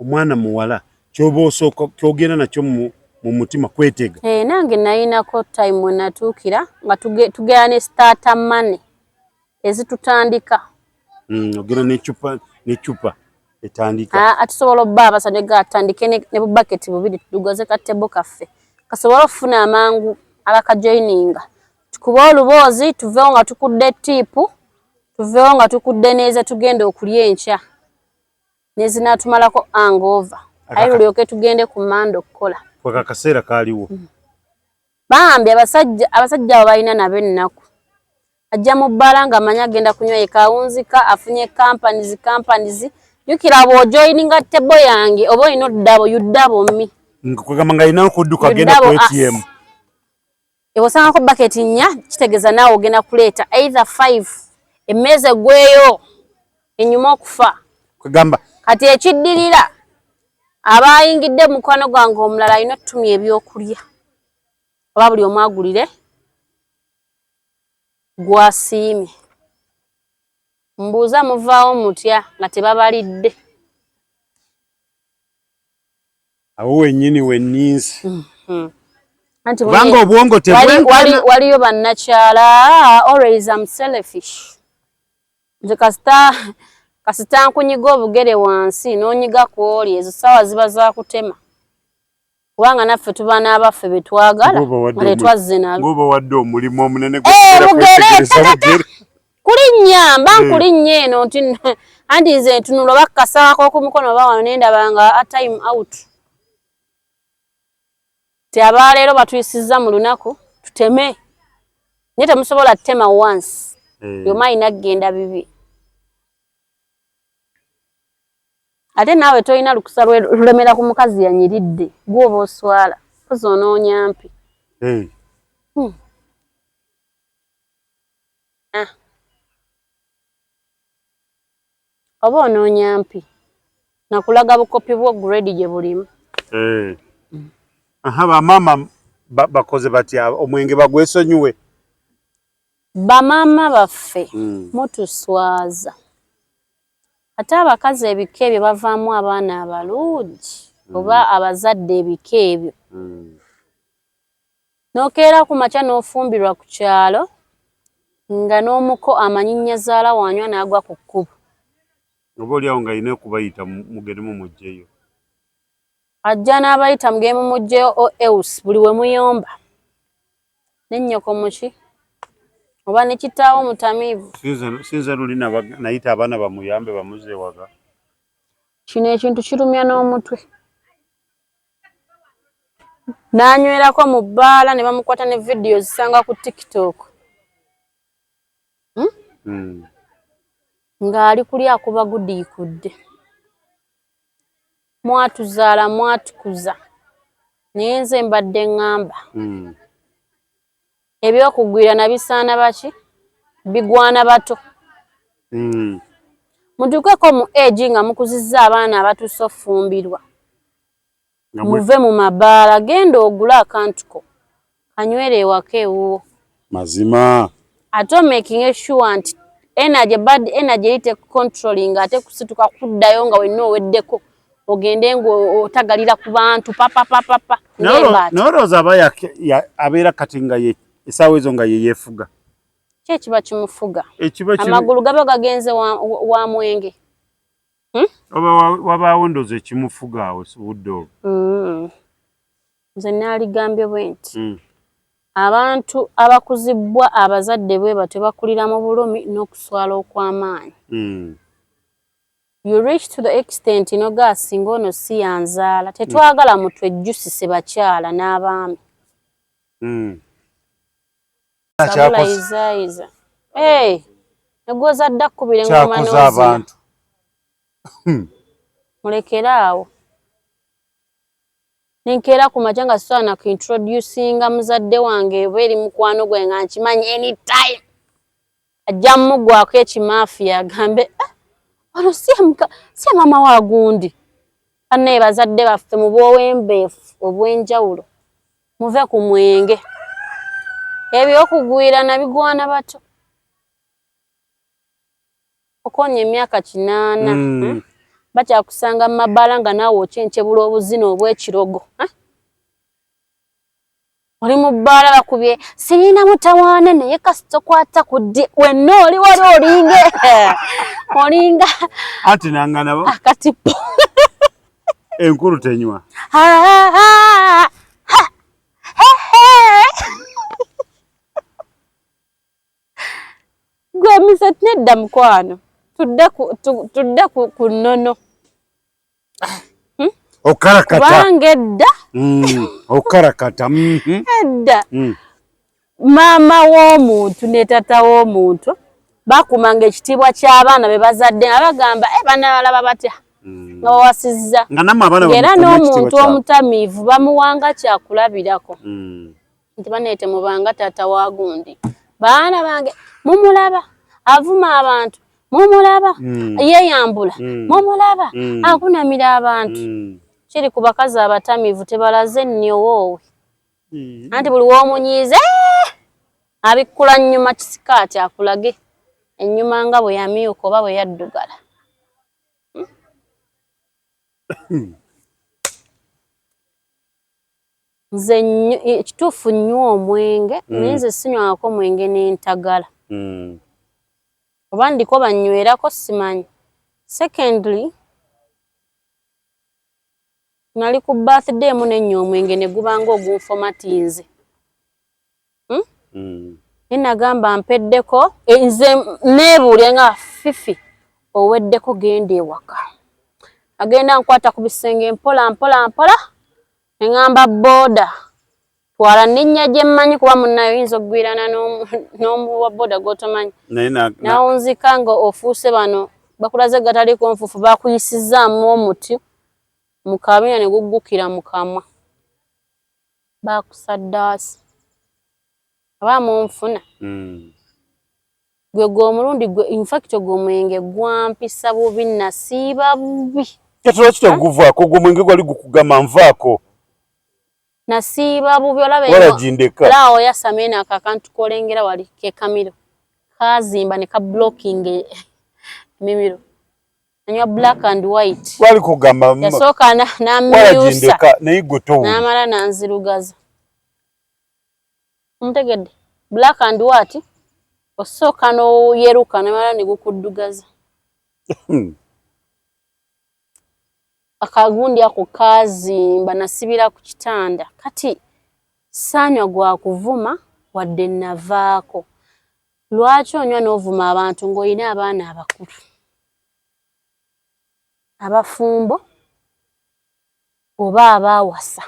omwana muwala ky'oba osooka ky'ogenda nakyo mu mutima kwetega.
Nange nayinako time we natuukira nga tugera ne starter money ezitutandika.
Ogenda n'eccupa etandika.
Atusobola obba abasajja gatandike ne bubaketi bubiri tudugoze katebo kaffe. Kasobola okufuna amangu abakajoyininga. Tukuba oluboozi tuveewo nga tukudde tiipu, tuveewo nga tukudde neeza tugenda okulya enkya. Nezinatumalako hangover. Ayi tulyoke tugende ku mando okukola.
Kwaka kaseera kaaliwo.
Bambi abasajja abo balina nabo ennaku. Ajja mu bbaala nga amanyi agenda kunywa ekawunzika afunye companies. Jukira bw'ojoyininga tebo yange oba olina oddabo yuddabo mmi.
Kwegamba nga alina okudduka agenda ku ATM.
Ebw'osangako baketi 4 kitegeeza naawe ogenda kuleeta either 5 emmeeza eggweyo ennyuma okufa.
Kwegamba
kati ekiddirira abayingidde mukwano gwange omulala alina otutumya ebyokulya oba buli omu agulire gwasiimye. Mbuuza muvaawo mutya nga tebabalidde.
Awo wennyini wenninsi.
Kubanga
obwongo
waliyo bannakyala always I'm selfish. Nze kasita nkunyiga obugere wansi n'onyiga kwoli ezo ssaawa ziba za kutema. Kubanga naffe tuba n'abaffe be twagala nga twazze nabo.
Ngoba wadde omulimu omunene
bugere. Kulinnya mba nkulinnya eno anti nze ntunula bakkasaako ku mukono oba wano nendaba nga time out. Abaleero batuyisizza mu lunaku tuteme. Naye temusobola ttema once. Yoma ayina kgenda bibi. ate naawe tolina lukusa lulemera ku mukazi yanyiridde gwoba oswala pozi onoonya mpi. Oba onoonya mpi nakulaga bukopi bwo grade gye bulimu.
Bamaama bakoze batya omwenge bagwesonyiwe?
Bamaama baffe mutuswaza ate abakazi ebika ebyo bavaamu abaana abalungi oba abazadde ebika ebyo. Nokeera ku makya n'ofumbirwa ku kyalo nga n'omuko amanyinya zaala wanywa n'agwa ku kkubo.
Oba oliawo nga yina okubayita mugende mumugjeyo.
Ajja n'abayita mugende mumugjeyo o eus buli we muyomba. N'ennyoko muki oba ne kitaawo mutamiivu.
Sinza luli nayita abaana bamuyambe bamuze waka.
Kino ekintu kirumya n'omutwe. N'anywerako mu bbaala ne bamukwata ne vidiyo zisanga ku TikTok. Ng'ali kuli akuba gudiikudde. Mwatuzaala mwatukuza naye nze mbadde ŋŋamba ebyokugwira nabisaana baki bigwana bato. Mutuukeko mu egi nga mukuzizza abaana abatuuse ofumbirwa muve mu mabaala genda ogule akantuko kanywere ewaka ewuwo.
Mazima
ate making sure nti bad energy ite controlling ate kusituka kuddayo nga wenna oweddeko ogende ng'otagalira ku bantu papa.
N'olowooza aba abeera kati nga essaawa ezo nga ye yeefuga.
Ki ekiba kimufuga? Amagulu gaba gagenze wa mwenge.
Oba wabaawo ndowooza ekimufuga awo budde obwo.
Nze naaligambye bwe nti abantu abakuzibwa abazadde bwe batyo bakulira mu bulumi n'okuswala okw'amaanyi. You reach to the extent n'ogaasinga ono si yanzaala. Tetwagala mutwejjusise bakyala n'abaami. Sabula izaayiza. Negwoza dda kkubira engoma n'ozina. Mulekere awo. Ninkeera ku makya nga sitwala na kuintroducinga muzadde wange oba eri mukwano gwe nga nkimanyi anytime. Ajja mmuggwako ekimaafiya agambe ono si maama wa gundi. Banne bazadde baffe mu bw'owembeefu obw'enjawulo muve ku mwenge. Ebyokugwira nabigwana bato. Okonya emyaka 8 bakyakusanga mu mabaala nga naawe okyenkyebula obuzina obw'ekirogo. Oli mu bbaala bakubye sirina mutawaana naye kasita kwata ku ddi wenna oli wali olinga
anti nanga nabo
akatipo
enkulu tenywa.
Gwe misat nedda mukwano tudde ku nnono.
Okarakata.
Bange edda.
Okarakata.
Edda. Maama w'omuntu ne tata w'omuntu bakumanga ekitiibwa ky'abaana be bazadde abagamba banaalaba batya nga bawasizza. Era n'omuntu omutamiivu bamuwanga kyakulabirako. Nti baneete mubanga tata wa gundi. Baana bange mumulaba avuma abantu mumulaba yeeyambula mumulaba akunamira abantu. Kiri ku bakazi abatamiivu tebalaze nnyo woowe. Anti buli w'omunyiize abikkula nnyuma kisikaati akulage ennyuma nga bwe yamyuka oba bwe yaddugala. Nze ekituufu nnywa omwenge naye nze sinywako mwenge n'entagala. Oba ndiko banywerako simanyi. Secondly, nali ku birthday mu nennywa omwenge ne gubanga ogunfomatinze. Nagamba mpeddeko nze neebuulya nga Fifi oweddeko genda ewaka. Agenda nkwata ku bisenge mpola neŋŋamba booda twala n'ennya gye mmanyi kuba munnayo oyinza okugwirana n'omu wa booda gw'otomanyi. Nawunzika nga ofuuse bano bakulaze gataliko nfufu bakuyisizaamu omuti mu kabina ne guggukira mu kamwa bakusaddaasi abaamu nfuna gwe gw'omulundi gwe infact gw'omwenge gwampisa bubi nasiiba bubi
kyatula kitaguvaako gw'omwenge gwali gukugama nvaako
nasiiba bubi olaba yasamena akakantu kolengera wali ke kamiro kazimba ne ka blocking mimiro anywa black and white
wali kugamba
yasooka n'amyusa
nayigoto
n'amala nanzirugaza mtegedde black and white osooka n'oyeruka n'amala ne gukuddugaza akagundi ako kazimba nasibira ku kitanda kati sanywa gwa kuvuma wadde navaako lwaki onywa n'ovuma abantu ng'olina abaana abakulu abafumbo oba abaawasa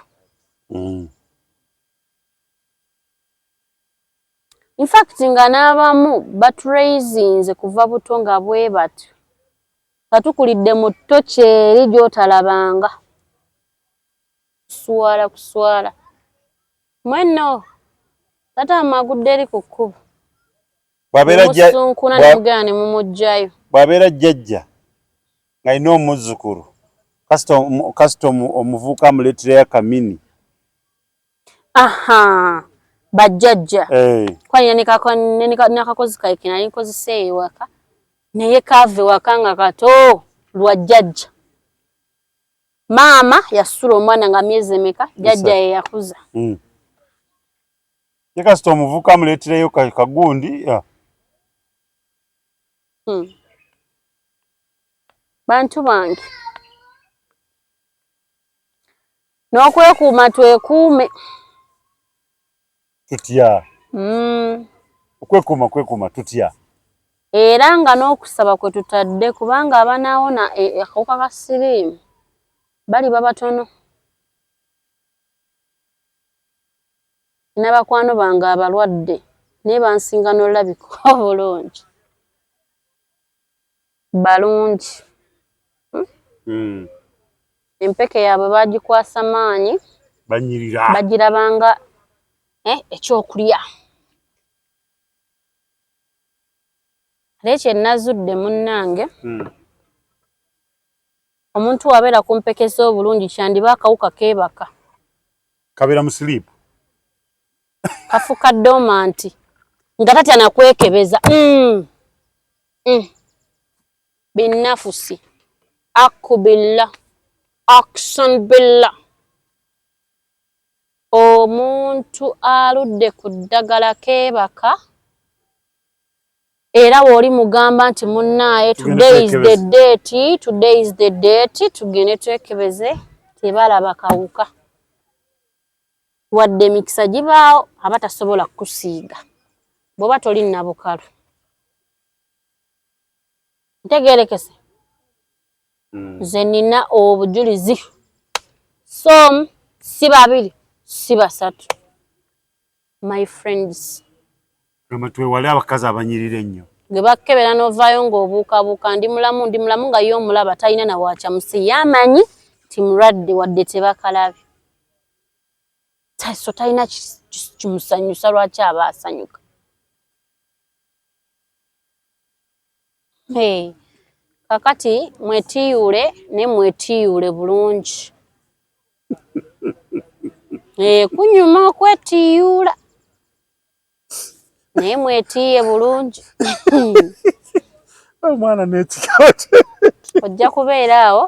in fact nga n'abamu baturaisinze kuva buto nga bwe batyo katukulidde mu ttoci eri gy'otalabanga kuswala mwenno tata amagudde eri ku kkubo musunkuna ne mugenda ne mumugjayo
bw'abeera jjajja ng'alina omuzzukulu kasita omuvubuka amuleeterayo akamini
bajjajja kwalina nakakozi kaike nali nkozesa ewaka naye kaava ewaka nga kato lwa jjajja maama yasula omwana nga myezi emeka jjajja ye yakuza
ye kasita omuvubuka amuleeterayo kagundi
bantu bange n'okwekuuma twekuume
tutya okwekuuma tutya
era nga n'okusaba kwe tutadde kubanga abanaawona akawuka ka siriimu bali babatono n'abakwano bange abalwadde naye bansinga n'olabika obulungi balungi empeke yaabwe bagikwasa maanyi bagirabanga ekyokulya leekye nazudde munnange omuntu wabeera kumpekeza obulungi kyandiba akawuka keebaka
kabeera mu siliipu
kafuka domanti nga tatya nakwekebeza binnafusi akubilla action billa omuntu aludde ku ddagala keebaka era woli mugamba nti munnaaye today is the date tugende twekebeze tebalaba kawuka wadde emikisa gibaawo abatasobola kusiiga bw'oba toli nnabukalu ntegeerekese nze nina obujulizi so si babiri si basatu my friends
twewale abakazi abanyirira ennyo
ge bakkebera n'ovaayo ng'obuukabuuka ndi mulamu nga ye omulaba talina na bwakyamusi yamanyi ti mulwadde wadde tebakalabye so talina kimusanyusa lwaki aba asanyuka kakati mwetiiyule ne mwetiiyule bulungi kunyuma okwetiiyula naye mwetiiye bulungi
omwana n'ekikati
ojja kubeera awo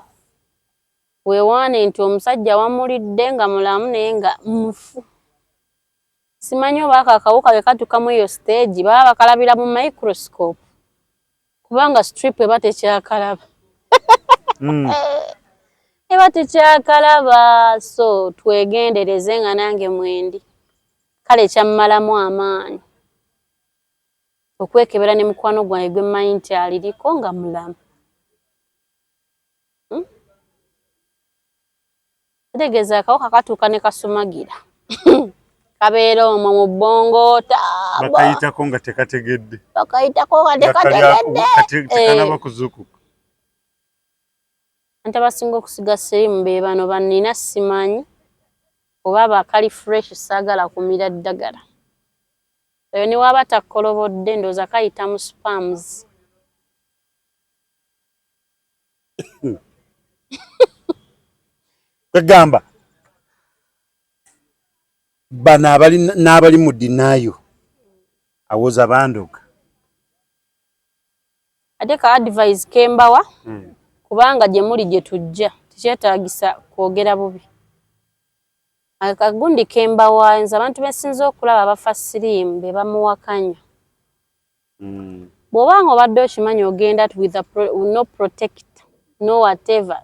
weewaane nti omusajja wamulidde nga mulamu naye nga mufu simanyi oba akakawuka bwe katukamu eyo stage baba bakalabira mu microscope kubanga strip eba tekyakalaba eba tekyakalaba so twegendereze nga nange mwendi kale kyammalamu amaanyi okwekebera ne mukwano gwange gwe mmanyi nti aliriko nga mulamu tegeeza akawuka katuuka ne kasumagira kabeera omwo mu bbongoota
bakayitako nga tekategedde
bakayitako nga tekategedde
tekanaba kuzukuka
Ante abasinga okusiga sirimu be bano bannina simanyi oba bakali fresh saagala kumira ddagala. Oyo ne waba takkolobodde ndooza kayita mu spams.
Kagamba bana n'abali mu dinayo awoza bandoga.
Ate ka advice kembawa kubanga gye muli gye tujja tekyetaagisa kwogera bubi. Akagundi kembawa nze abantu besinza okulaba abafa sirimu be bamuwakanya. Bw'obanga obadde okimanyi ogenda with no protect no whatever.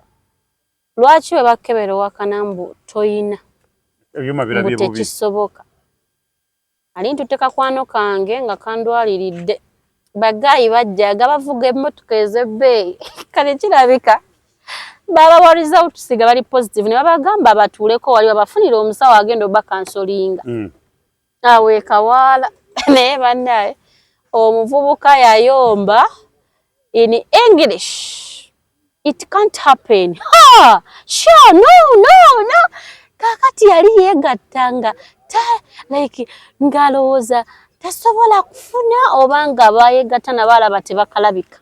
Lwaki we bakkebera owakana mbu toyina?
Ebyuma birabye bubi.
Tekisoboka. Ali ntuteka kwano kange nga kandwaliridde. Bagayi bajja gabavuga emmotoka ez'ebbeeyi. Kale kirabika baba wa result siga bali positive ne babagamba batuuleko wali babafunira omusawo agenda oba kansolinga. Awe kawaala naye bannaye omuvubuka yayomba in English. It can't happen. Ha! Sure, no. Kakati yali yegattanga like ngalowooza tasobola kufuna obanga bayegatta nabalaba tebakalabika.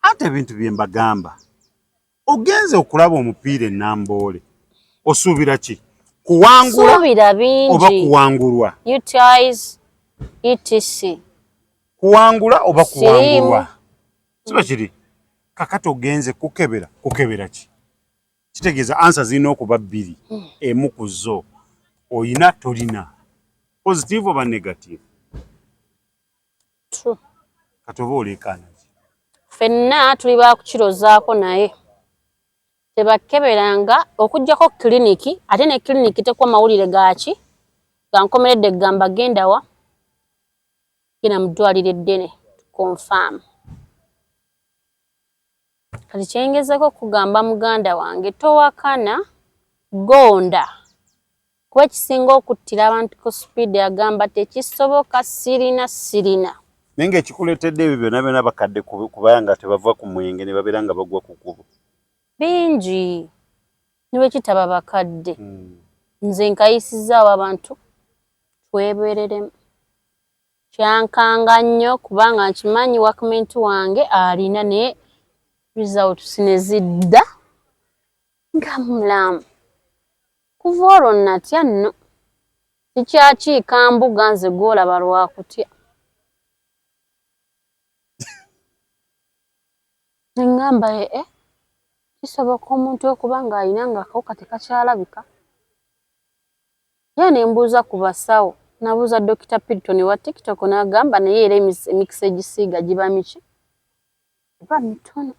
Ate ebintu bye mbagamba ogenze okulaba omupiira ennamboole osuubira ki? Kuwangula
Suubira bingi
oba kuwangulwa?
UTIs etc.
Kuwangula oba kuwangulwa? Kiba kiri kakati ogenze kukebera ki? Kitegeeza answer zirina okuba bbiri. Emu ku zo oyina tolina. Positive oba negative?
True.
Kati oba oleekaana ki?
Ffenna tuli baakukirozaako naye tebakeberanga okuggyako kiliniki ate ne kiliniki tekwa mawulire gaaki gankomeredde gamba genda wa genda mu ddwaliro eddene confirm. Kati kyengezeko kugamba muganda wange towakana gonda kuba ekisinga okuttira abantu ku speed agamba tekisoboka sirina.
Naye ng'ekikuleetedde ebyo byonna bakadde kubayanga tebava ku mwenge ne babeera nga bagwa ku kkubo.
Bingi niwe kitaba bakadde. Nze nkayisizaawo abantu twebereremu. Kyankanga nnyo kubanga nkimanyi wakumenti wange alina naye results ne zidda nga mulamu. Kuva olwo natya nno tikyakiika mbuga nze gw'olaba lwakutya. Ngamba kisoboka omuntu okuba ng'alina ng'akawuka tekakyalabika. Ye ne mbuuza ku basawo nabuuza Dr. Pilton wa TikTok n'agamba naye era emikisa egisiiga giba miki? Giba mitono.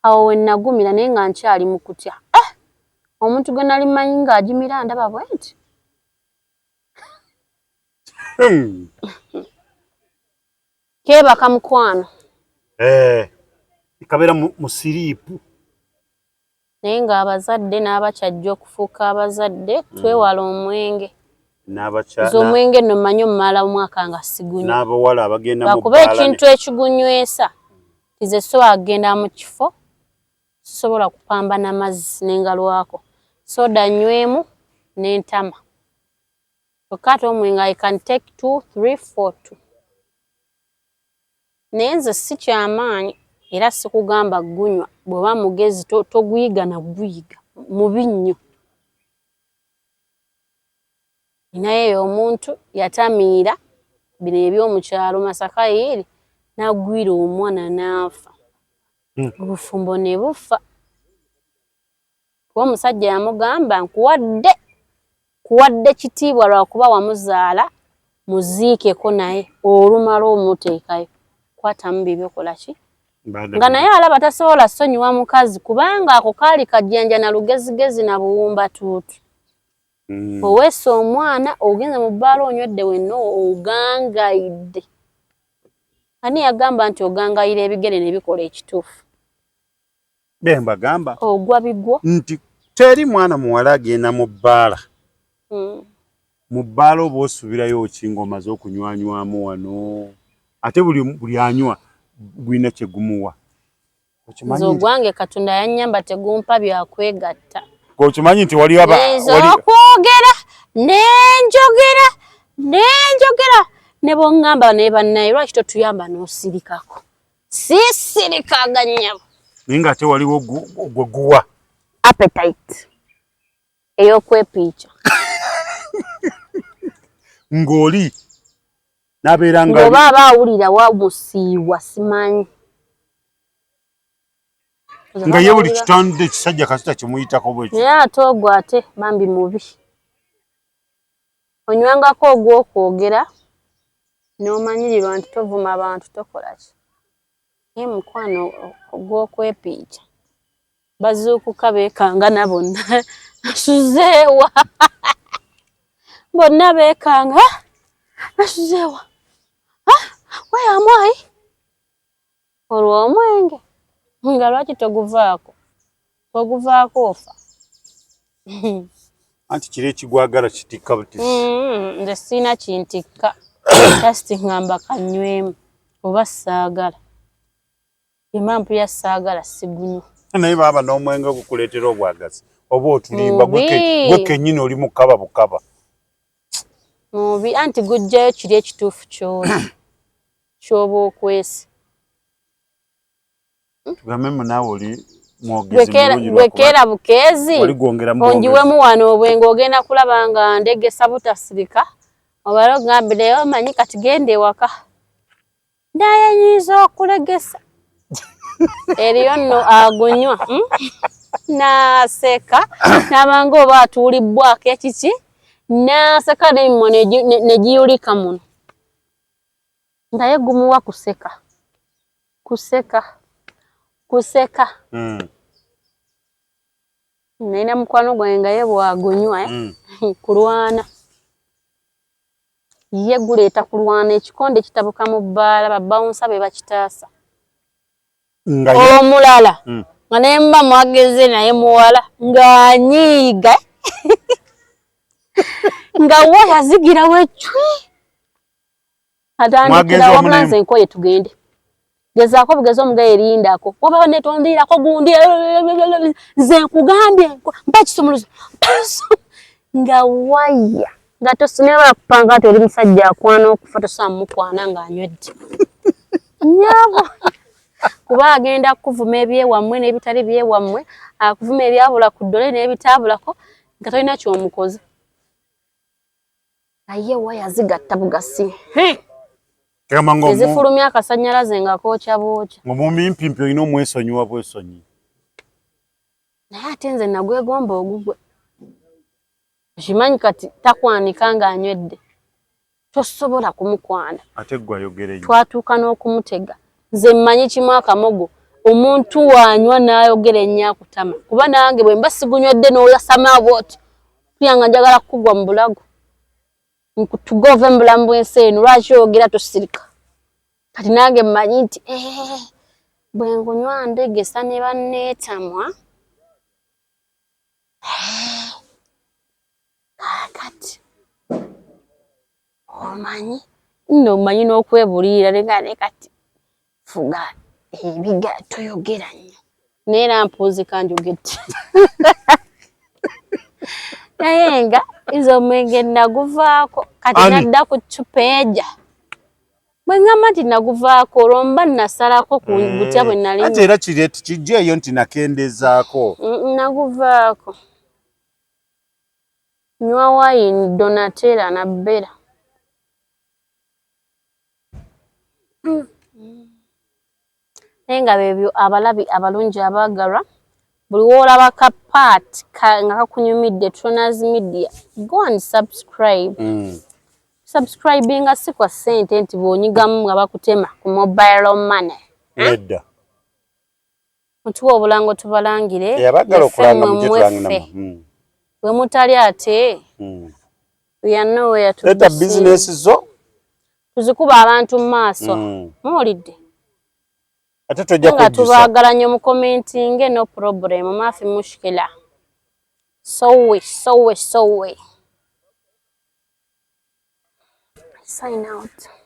Awo we nagumira naye nga nkyali mu kutya. Omuntu gwe nali mmanyi ng'agimira ndaba bwe nti. Keebaka mukwano.
Ikabeera mu siriipu.
Naye ng'abazadde n'abakyajja okufuuka abazadde twewala omwenge. Omwenge nno mmanyi omumala omwaka nga sigunywa.
N'abawala abagenda mu
bakuba ekintu ekigunywesa tize so agenda mu kifo sisobola kupambana mazzi n'engalwako. Soda nywemu n'entama. Okati omwenge I can take 2, 3, 4, 2. Naye nze si kyamaanyi era sikugamba gunywa bw'oba mugezi toguyiga na guyiga mubi nnyo. Naye omuntu yatamiira bino eby'omukyalo Masaka yiri n'agwira omwana n'afa. Obufumbo ne bufa. Kuba omusajja yamugamba kuwadde kitiibwa lwakuba wamuzaala muziikeko naye olumala omuteekayo. Kwatamu bibi okola ki? Nga naye alaba tasobola sonyiwa mukazi kubanga ako kaali kajjanja na lugezigezi na buwumba tuutu. Oweesa omwana ogenze mu bbaala onywedde wenna ogangayidde. Ani yagamba nti ogangayira ebigere ne bikola ekituufu?
Mbagamba
ogwa bigwo
nti teri mwana muwala agenda mu bbaala. Mu bbaala oba osubirayo okingoma z'okunywanywamu wano ate buli anywa gwina kye gumuwa.
Nzo gwange Katonda yannyamba tegumpa byakwegatta.
Okimanyi nti wali
okwogera nenjogera ne bongamba ne bannaye lwaki totuyamba n'osirikako. Sisirikaga nnyabo.
Ninga ate waliwo guwa
appetite ey'okwepiica.
Ng'oli nabeera nga
oba aba awulira wamusiiwa simanyi.
Nga ye buli kitande ekisajja kasita kimuyitako bwekyo.
Naye ate ogwo ate bambi mubi. Onywangako ogw'okwogera n'omanyirirwa nti tovuma abantu tokola ki. Ye mukwano ogw'okwepiica bazuukuka beekanga na bonna nasuzeewa. Bonna beekanga nasuzeewa. Weyamwayi olwo omwenge nga lwaki toguvaako ofa.
Anti kiri ekigwagala kitikka butisi.
Nze sirina kintikka just ngamba kanywemu oba saagala. Emampu ya saagala sigunywa.
Naye baba n'omwenge ogukuleetera obwagazi oba otulimba gwe kennyini oli mukaba bukaba.
Mubi anti gujjayo kiri ekituufu ky'oba okwesi.
Tugamemu naawe oli mwogezi mulungi
bwekeera bukeezi onjiwemu wano obwengo ogenda kulaba nga ndegesa butasirika obala ogambire omanyi kati genda ewaka naye nyiza okulegesa. Eriyo nno agunywa n'aseka n'abanga oba atuulibbwako ekiki n'aseka n'emimwa ne giyulika muno. Naye gumuwa kuseka. Nalina mukwano gwange nga ye bwagunywa kulwana. Ye guleeta kulwana ekikonde kitabuka mu bbaala babbawunsa be bakitaasa. Omulala nga nemba mwageze naye muwala ng'anyiiga nga we yazigira wecwi atandikira wabula nze nkoye tugende. Gezaako bugezi omugaye erindako waba netondirako gundi nze nkugambye mpa kisumuluzo nga waya nga tosinaba kupanga ati oli musajja akwana okufa tosobola mukwana ng'anywedde. Nnyabo kuba agenda kuvuma ebyewammwe n'ebitali byewammwe akuvuma ebyabula ku ddole n'ebitaabulako nga tolina ky'omukoze. Aye waya zigatta bugasi. Ezifulumya akasannyalaze nga kookya bookya.
Omumimpimpi olina omwesonyiwa bwesonyi.
Naye ate nze nagwegomba ogugwe. Okimanyi kati takwanika ng'anywedde. Tosobola kumukwana.
Ate ggwe ayogere nnyo.
Twatuuka n'okumutega. Nze mmanyi kimu akamogo. Omuntu wanywa n'ayogera ennyo akutama. Kuba nange bwe mba sigunywedde n'oyasama bw'oti. Tuyanga njagala kugwa mu bulago. Tugove mu bulamu bw'ensi eno lwaki oyogera tosirika. Kati nange mmanyi nti bwe ngunywa ndegesa ne banneetamwa. Kakati omanyi nno omanyi n'okwebuulirira ne kati fuga ebiga toyogera nnyo naye era mpuuzika njogedde. Naye nga nze omwenge naguvaako kati nadda ku ccupa eja. Bwe ngamba nti naguvaako olwo mba nasalako ku butya bwe nali.
Ate era kijjeeyo nti nakendezaako.
Naguvaako. Nywa wayini Donatella na Bella. Naye nga bebyo abalabi abalungi abaagalwa buli woolaba ka part nga kakunyumidde Tronas Media go and subscribe. Subscribinga si kwa ssente nti bw'onyigamu nga bakutema ku mobile money.
Nedda.
Mutuwa obulango tubalangire.
Abagala okulanga mujje tulangiramo.
Bwe mutali ate. We are nowhere to
be seen. Business zo.
Tuzikuba abantu mu maaso. Muwulidde.
Ate tojja
kujjusa. Nga tubaagala nnyo mu commenting no problem. Maafi mushkila. Sowe. Sign out.